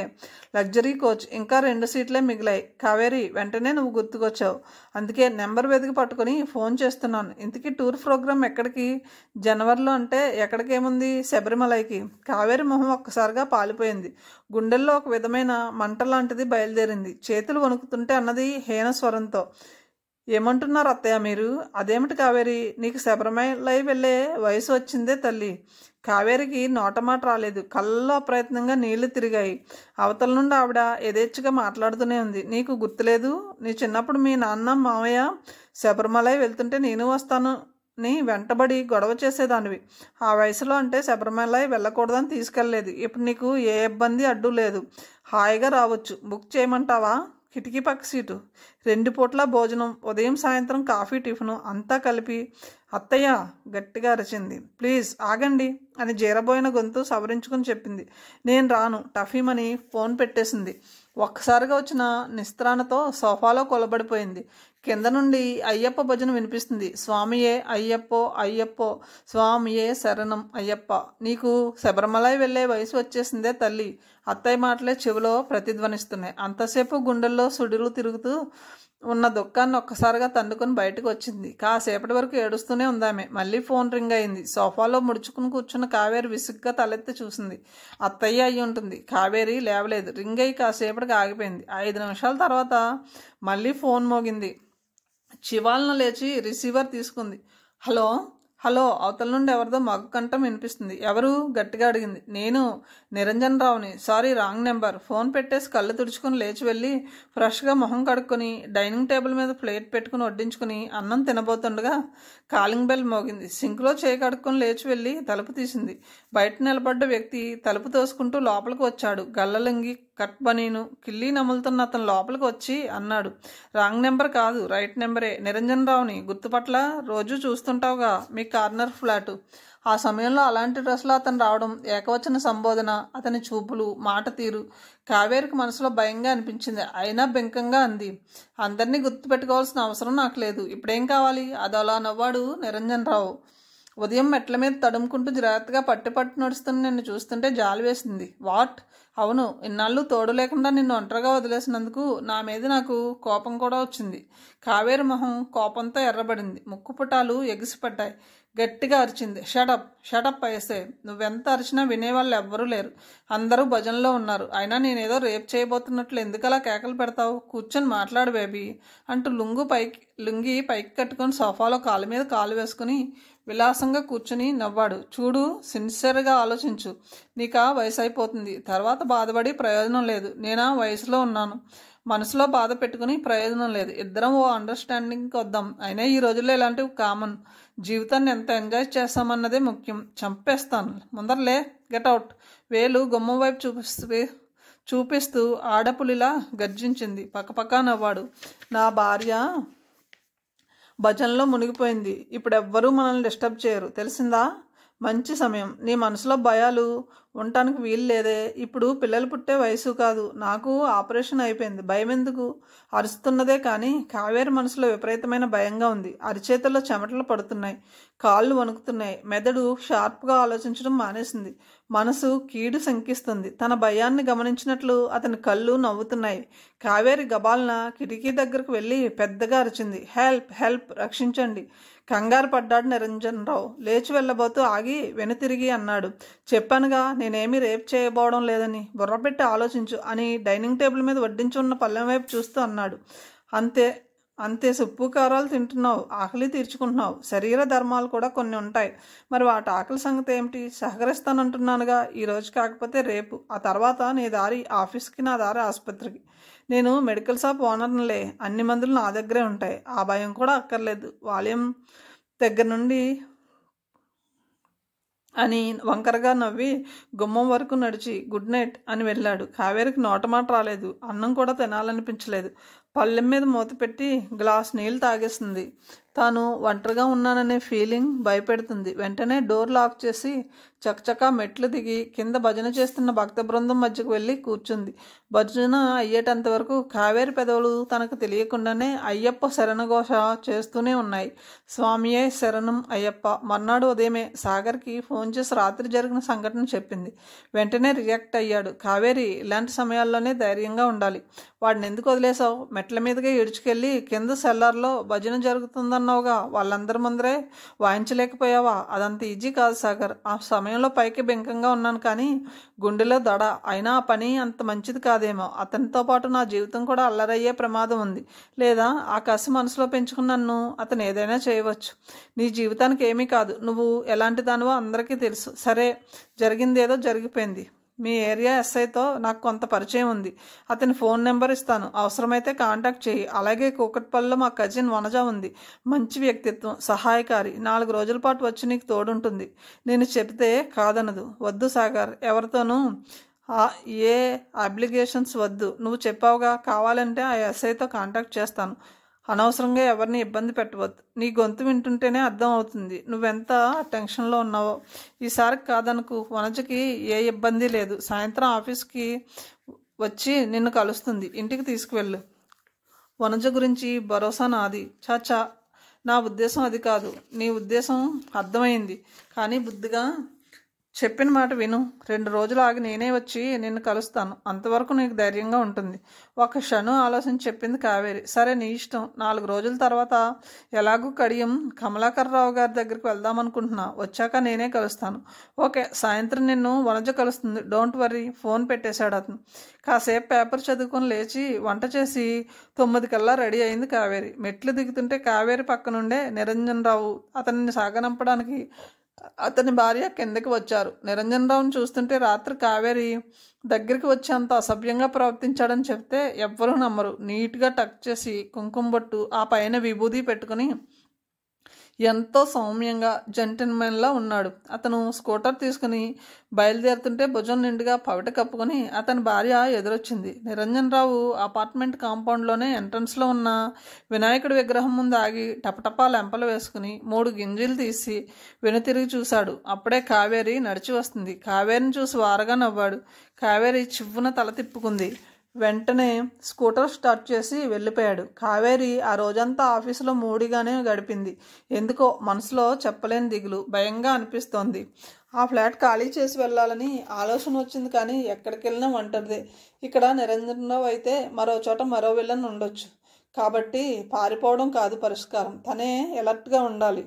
లగ్జరీ కోచ్, ఇంకా 2 సీట్లే మిగిలాయి. కావేరి, వెంటనే నువ్వు గుర్తుకొచ్చావు. అందుకే నెంబర్ వెతికి పట్టుకుని ఫోన్ చేస్తున్నాను. ఇంతకీ టూర్ ప్రోగ్రామ్ ఎక్కడికి? జనవరిలో అంటే ఎక్కడికేముంది? శబరిమలైకి. కావేరి మొహం ఒక్కసారిగా పాలిపోయింది. గుండెల్లో ఒక విధమైన మంట లాంటిది బయలుదేరింది. చేతులు వణుకుతుంటే అన్నది హీన స్వరంతో, ఏమంటున్నారు అత్తయ్య మీరు? అదేమిటి కావేరి, నీకు శబరిమలై వెళ్ళే వయసు వచ్చిందే తల్లి. కావేరికి నోటమాట రాలేదు. కళ్ళలో ప్రయత్నంగా నీళ్లు తిరిగాయి. అవతల నుండి ఆవిడ యథేచ్ఛగా మాట్లాడుతూనే ఉంది. నీకు గుర్తులేదు? నీ చిన్నప్పుడు మీ నాన్న మావయ్య శబరిమలై వెళ్తుంటే నేను వస్తాను నీ వెంటబడి గొడవ చేసేదానివి. ఆ వయసులో అంటే శబరిమలై వెళ్ళకూడదని తీసుకెళ్ళలేదు. ఇప్పుడు నీకు ఏ ఇబ్బంది అడ్డు లేదు. హాయిగా రావచ్చు. బుక్ చేయమంటావా? కిటికీ పక్క సీటు, 2 పూట్ల భోజనం, ఉదయం సాయంత్రం కాఫీ, టిఫిను అంతా కలిపి. అత్తయ్య, గట్టిగా అరిచింది. ప్లీజ్ ఆగండి అని జీరబోయిన గొంతు సవరించుకుని చెప్పింది. నేను రాను. టఫీమని ఫోన్ పెట్టేసింది. ఒక్కసారిగా వచ్చిన నిస్త్రాణతో సోఫాలో కొలబడిపోయింది. కింద నుండి అయ్యప్ప భజన వినిపిస్తుంది. స్వామియే అయ్యప్పో అయ్యప్పో, స్వామియే శరణం అయ్యప్ప. నీకు శబరిమలై వెళ్ళే వయసు వచ్చేసిందే తల్లి. అత్తయ్య మాటలే చెవిలో ప్రతిధ్వనిస్తున్నాయి. అంతసేపు గుండెల్లో సుడులు తిరుగుతూ ఉన్న దుఃఖాన్ని ఒక్కసారిగా తండుకొని బయటకు వచ్చింది. కాసేపటి వరకు ఏడుస్తూనే ఉందామె. మళ్ళీ ఫోన్ రింగ్ అయింది. సోఫాలో ముడుచుకుని కూర్చున్న కావేరి విసుగ్గా తలెత్తి చూసింది. అత్తయ్య అయ్యి ఉంటుంది. కావేరి లేవలేదు. రింగ్ అయ్యి కాసేపటికి ఆగిపోయింది. 5 నిమిషాల తర్వాత మళ్ళీ ఫోన్ మోగింది. చివాలన లేచి రిసీవర్ తీసుకుంది. హలో హలో, అవతల నుండి ఎవరిదో మగ కంఠం వినిపిస్తుంది. ఎవరు? గట్టిగా అడిగింది. నేను నిరంజన్ రావుని. Sorry, wrong number. ఫోన్ పెట్టేసి కళ్ళు తుడుచుకుని లేచి వెళ్ళి ఫ్రెష్గా మొహం కడుక్కొని డైనింగ్ టేబుల్ మీద ప్లేట్ పెట్టుకుని వడ్డించుకుని అన్నం తినబోతుండగా కాలింగ్ బెల్ మోగింది. సింక్లో చేయి కడుక్కొని లేచి వెళ్ళి తలుపు తీసింది. బయట నిలబడ్డ వ్యక్తి తలుపు తోసుకుంటూ లోపలికి వచ్చాడు. గల్లలింగి కట్ బనీను, కిల్లీ నములుతున్న అతను లోపలికి వచ్చి అన్నాడు, రాంగ్ నెంబర్ కాదు, రైట్ నెంబరే. నిరంజన్ రావుని గుర్తుపట్ల? రోజు చూస్తుంటావుగా మీ కార్నర్ ఫ్లాటు. ఆ సమయంలో అలాంటి డ్రెస్లో అతను రావడం, ఏకవచన సంబోధన, అతని చూపులు, మాట తీరు కావేరికి మనసులో భయంగా అనిపించింది. అయినా బెంకంగా అంది, అందరినీ గుర్తుపెట్టుకోవాల్సిన అవసరం నాకు లేదు. ఇప్పుడేం కావాలి? అదోలా నవ్వాడు నిరంజన్ రావు. ఉదయం మెట్ల మీద తడుముకుంటూ జాగ్రత్తగా పట్టు నడుస్తున్న నిన్ను చూస్తుంటే జాలి వేసింది. వాట్? అవును, ఇన్నాళ్ళు తోడు లేకుండా నిన్ను ఒంటరిగా వదిలేసినందుకు నా మీద నాకు కోపం కూడా వచ్చింది. కావేరి మొహం కోపంతో ఎర్రబడింది. ముక్కుపుటాలు ఎగిసిపడ్డాయి. గట్టిగా అరిచింది, షటప్ షటప్ అయ్యేసే. నువ్వెంత అరిచినా వినేవాళ్ళు ఎవ్వరూ లేరు. అందరూ భజనలో ఉన్నారు. అయినా నేనేదో రేప్ చేయబోతున్నట్లు ఎందుకలా కేకలు పెడతావు? కూర్చొని మాట్లాడు బేబీ అంటూ లుంగి పైకి కట్టుకొని సోఫాలో కాలు మీద కాలు వేసుకుని విలాసంగా కూర్చుని నవ్వాడు. చూడు, సిన్సియర్గా ఆలోచించు. నీకా వయసు అయిపోతుంది. తర్వాత బాధపడి ప్రయోజనం లేదు. నేనా వయసులో ఉన్నాను. మనసులో బాధ పెట్టుకుని ప్రయోజనం లేదు. ఇద్దరం ఓ అండర్స్టాండింగ్కి వద్దాం. అయినా ఈ రోజుల్లో ఇలాంటివి కామన్. జీవితాన్ని ఎంత ఎంజాయ్ చేస్తామన్నదే ముఖ్యం. చంపేస్తాను. ముందరలే, గెట్ అవుట్. వేలు గుమ్మం వైపు చూపిస్తూ ఆడపులిలా గర్జించింది. పక్కపక్క నవ్వాడు. నా భార్య భజనలో మునిగిపోయింది. ఇప్పుడెవ్వరూ మనల్ని డిస్టర్బ్ చేయరు, తెలిసిందా? మంచి సమయం. నీ మనసులో భయాలు ఉండటానికి వీలు లేదే. ఇప్పుడు పిల్లలు పుట్టే వయసు కాదు. నాకు ఆపరేషన్ అయిపోయింది. భయం ఎందుకు? అరుస్తున్నదే కానీ కావేరి మనసులో విపరీతమైన భయంగా ఉంది. అరిచేతుల్లో చెమటలు పడుతున్నాయి. కాళ్ళు వణుకుతున్నాయి. మెదడు షార్ప్గా ఆలోచించడం మానేసింది. మనసు కీడు శంకిస్తుంది. తన భయాన్ని గమనించినట్లు అతని కళ్ళు నవ్వుతున్నాయి. కావేరి గబాలన కిటికీ దగ్గరకు వెళ్ళి పెద్దగా అరిచింది, హెల్ప్ హెల్ప్, రక్షించండి. కంగారు పడ్డాడు నిరంజన్ రావు. లేచి వెళ్ళబోతూ ఆగి వెనుతిరిగి అన్నాడు, చెప్పానుగా నేనేమీ రేప్ చేయబోవడం లేదని. బుర్రపెట్టి ఆలోచించు అని డైనింగ్ టేబుల్ మీద వడ్డించి ఉన్న పళ్ళెం వైపు చూస్తూ అన్నాడు. అంతే అంతే, ఉప్పు కారాలు తింటున్నావు, ఆకలి తీర్చుకుంటున్నావు. శరీర ధర్మాలు కూడా కొన్ని ఉంటాయి. మరి వాటి ఆకలి సంగతి ఏమిటి? సహకరిస్తానంటున్నానుగా. ఈరోజు కాకపోతే రేపు. ఆ తర్వాత నీ దారి ఆఫీస్కి, నా దారి ఆసుపత్రికి. నేను మెడికల్ షాప్ ఓనర్నులే. అన్ని మందులు నా దగ్గరే ఉంటాయి. ఆ భయం కూడా అక్కర్లేదు. వాల్యూమ్ దగ్గర నుండి అని వంకరగా నవ్వి గుమ్మం వరకు నడిచి గుడ్ నైట్ అని వెళ్ళాడు. కావేరికి నోటమాట రాలేదు. అన్నం కూడా తినాలనిపించలేదు. పళ్ళెం మీద మూత పెట్టి గ్లాస్ నీళ్ళు తాగేస్తుంది. తాను ఒంటరిగా ఉన్నాననే ఫీలింగ్ భయపెడుతుంది. వెంటనే డోర్ లాక్ చేసి చకచకా మెట్లు దిగి కింద భజన చేస్తున్న భక్త బృందం మధ్యకు వెళ్ళి కూర్చుంది. భజన అయ్యేటంత వరకు కావేరి పెదవులు తనకు తెలియకుండానే అయ్యప్ప శరణఘోష చేస్తూనే ఉన్నాయి. స్వామియే శరణం అయ్యప్ప. మర్నాడు ఉదయమే సాగర్కి ఫోన్ చేసి రాత్రి జరిగిన సంఘటన చెప్పింది. వెంటనే రియాక్ట్ అయ్యాడు. కావేరి, ఇలాంటి సమయాల్లోనే ధైర్యంగా ఉండాలి. వాడిని ఎందుకు వదిలేసావు? మెట్ల మీదుగా ఈడ్చుకెళ్ళి కింద సెల్లార్లో భజన జరుగుతుందన్నావుగా, వాళ్ళందరి ముందరే వాయించలేకపోయావా? అదంత ఈజీ కాదు సాగర్. ఆ సమయంలో పైకి బెంకంగా ఉన్నాను కానీ గుండెలో దడ. అయినా ఆ పని అంత మంచిది కాదేమో. అతనితో పాటు నా జీవితం కూడా అల్లరయ్యే ప్రమాదం ఉంది. లేదా ఆ కసి మనసులో పెంచుకుని నన్ను అతను ఏదైనా చేయవచ్చు. నీ జీవితానికి ఏమీ కాదు. నువ్వు ఎలాంటి దానివో అందరికీ తెలుసు. సరే, జరిగిందేదో జరిగిపోయింది. మీ ఏరియా ఎస్ఐతో నాకు కొంత పరిచయం ఉంది. అతని ఫోన్ నెంబర్ ఇస్తాను. అవసరమైతే కాంటాక్ట్ చేయి. అలాగే కూకట్పల్లిలో మా కజిన్ వనజ ఉంది. మంచి వ్యక్తిత్వం, సహాయకారి. 4 రోజుల పాటు వచ్చి నీకు తోడుంటుంది. నేను చెబితే కాదనదు. వద్దు సాగర్, ఎవరితోనూ ఏ అబ్లిగేషన్స్ వద్దు. నువ్వు చెప్పావుగా, కావాలంటే ఆ ఎస్ఐతో కాంటాక్ట్ చేస్తాను. అనవసరంగా ఎవరిని ఇబ్బంది పెట్టవద్దు. నీ గొంతు వింటుంటేనే అర్థం అవుతుంది నువ్వెంత టెన్షన్లో ఉన్నావో. ఈసారి కాదనుకు. వనజకి ఏ ఇబ్బంది లేదు. సాయంత్రం ఆఫీస్కి వచ్చి నిన్ను కలుస్తుంది. ఇంటికి తీసుకువెళ్ళు. వనజ గురించి భరోసా నాది. చాచా, నా ఉద్దేశం అది కాదు. నీ ఉద్దేశం అర్థమైంది. కానీ బుద్ధిగా చెప్పిన మాట విను. 2 రోజులు ఆగి నేనే వచ్చి నిన్ను కలుస్తాను. అంతవరకు నీకు ధైర్యంగా ఉంటుంది. ఒక క్షణం ఆలోచించి చెప్పింది కావేరి. సరే, నీ ఇష్టం. 4 రోజుల తర్వాత ఎలాగూ కడియం కమలాకర్రావు గారి దగ్గరికి వెళ్దామనుకుంటున్నా. వచ్చాక నేనే కలుస్తాను. ఓకే, సాయంత్రం నిన్ను వనజ కలుస్తుంది. Don't worry. ఫోన్ పెట్టేశాడు అతను. కాసేపు పేపర్ చదువుకొని లేచి వంట చేసి 9 కల్లా రెడీ అయింది కావేరి. మెట్లు దిగుతుంటే కావేరి పక్కనుండే నిరంజన్ రావు అతనిని సాగనంపడానికి అతని భార్య కిందకి వచ్చారు. నిరంజన్ రావుని చూస్తుంటే రాత్రి కావేరి దగ్గరికి వచ్చి అంత అసభ్యంగా ప్రవర్తించాడని చెప్తే ఎవ్వరూ నమ్మరు. నీట్గా టక్ చేసి కుంకుమ బొట్టు, ఆ పైన విభూది పెట్టుకుని ఎంతో సౌమ్యంగా జెంటిల్మెన్లా ఉన్నాడు. అతను స్కూటర్ తీసుకుని బయలుదేరుతుంటే భుజం నిండుగా పవిట కప్పుకొని అతని భార్య ఎదురొచ్చింది. నిరంజన్ రావు అపార్ట్మెంట్ కాంపౌండ్లోనే ఎంట్రన్స్లో ఉన్న వినాయకుడి విగ్రహం ముందు ఆగి టపటపా లెంపలు వేసుకుని 3 గింజలు తీసి వెనుతిరిగి చూశాడు. అప్పుడే కావేరి నడిచి వస్తుంది. కావేరిని చూసి వారగా నవ్వాడు. కావేరి చివ్వున తల తిప్పుకుంది. వెంటనే స్కూటర్ స్టార్ట్ చేసి వెళ్ళిపోయాడు. కావేరి ఆ రోజంతా ఆఫీసులో మూడిగానే గడిపింది. ఎందుకో మనసులో చెప్పలేని దిగులు, భయంగా అనిపిస్తోంది. ఆ ఫ్లాట్ ఖాళీ చేసి వెళ్ళాలని ఆలోచన వచ్చింది, కానీ ఎక్కడికి వెళ్ళినా ఒంటరిదే. ఇక్కడ నిరంజనరావు అయితే మరో చోట మరో విలన్ ఉండొచ్చు. కాబట్టి పారిపోవడం కాదు పరిష్కారం, తనే ఎలర్ట్గా ఉండాలి.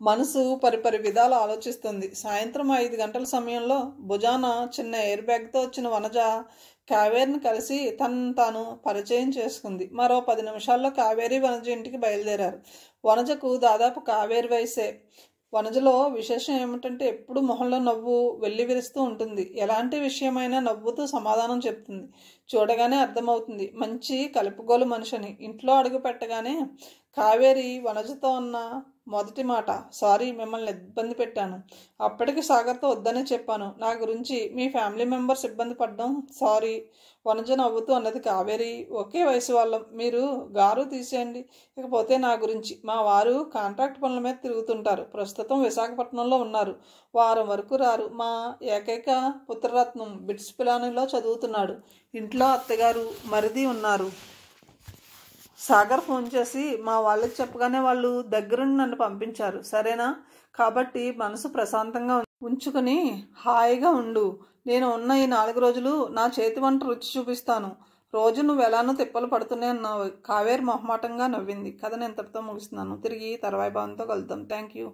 మనసు పరిపరి విధాలు ఆలోచిస్తుంది. సాయంత్రం 5 గంటల సమయంలో భుజాన చిన్న ఎయిర్ బ్యాగ్తో వచ్చిన వనజ కావేరిని కలిసి తనను తాను పరిచయం చేసుకుంది. మరో 10 నిమిషాల్లో కావేరి వనజ ఇంటికి బయలుదేరారు. వనజకు దాదాపు కావేరి వయసే. వనజలో విశేషం ఏమిటంటే ఎప్పుడు మొహంలో నవ్వు వెళ్లి విరుస్తూ ఉంటుంది. ఎలాంటి విషయమైనా నవ్వుతూ సమాధానం చెప్తుంది. చూడగానే అర్థమవుతుంది మంచి కలుపుగోలు మనిషిని. ఇంట్లో అడుగు పెట్టగానే కావేరి వనజతో అన్న మొదటి మాట, సారీ మిమ్మల్ని ఇబ్బంది పెట్టాను. అప్పటికి సాగర్తో వద్దనే చెప్పాను. నా గురించి మీ ఫ్యామిలీ మెంబర్స్ ఇబ్బంది పడ్డం సారీ. వనజ నవ్వుతూ అన్నది. కావేరి, ఒకే వయసు వాళ్ళం, మీరు గారు తీసేయండి. ఇకపోతే నా గురించి, మా వారు కాంట్రాక్ట్ పనుల మీద తిరుగుతుంటారు. ప్రస్తుతం విశాఖపట్నంలో ఉన్నారు. వారం వరకు రారు. మా ఏకైక పుత్రరత్నం బిట్స్ పిలానీలో చదువుతున్నాడు. ఇంట్లో అత్తగారు మరిది ఉన్నారు. సాగర్ ఫోన్ చేసి మా వాళ్ళకి చెప్పగానే వాళ్ళు దగ్గరుండి నన్ను పంపించారు. సరేనా? కాబట్టి మనసు ప్రశాంతంగా ఉంచుకుని హాయిగా ఉండు. నేను ఉన్న ఈ 4 రోజులు నా చేతి వంట రుచి చూపిస్తాను. రోజు నువ్వు ఎలానో తిప్పలు పడుతూనే ఉన్నావు. కావేరి మొహమాటంగా నవ్వింది. కథను ఇంతటితో ముగిస్తున్నాను. తిరిగి తర్వాయి భావంతో కలుద్దాం. Thank you.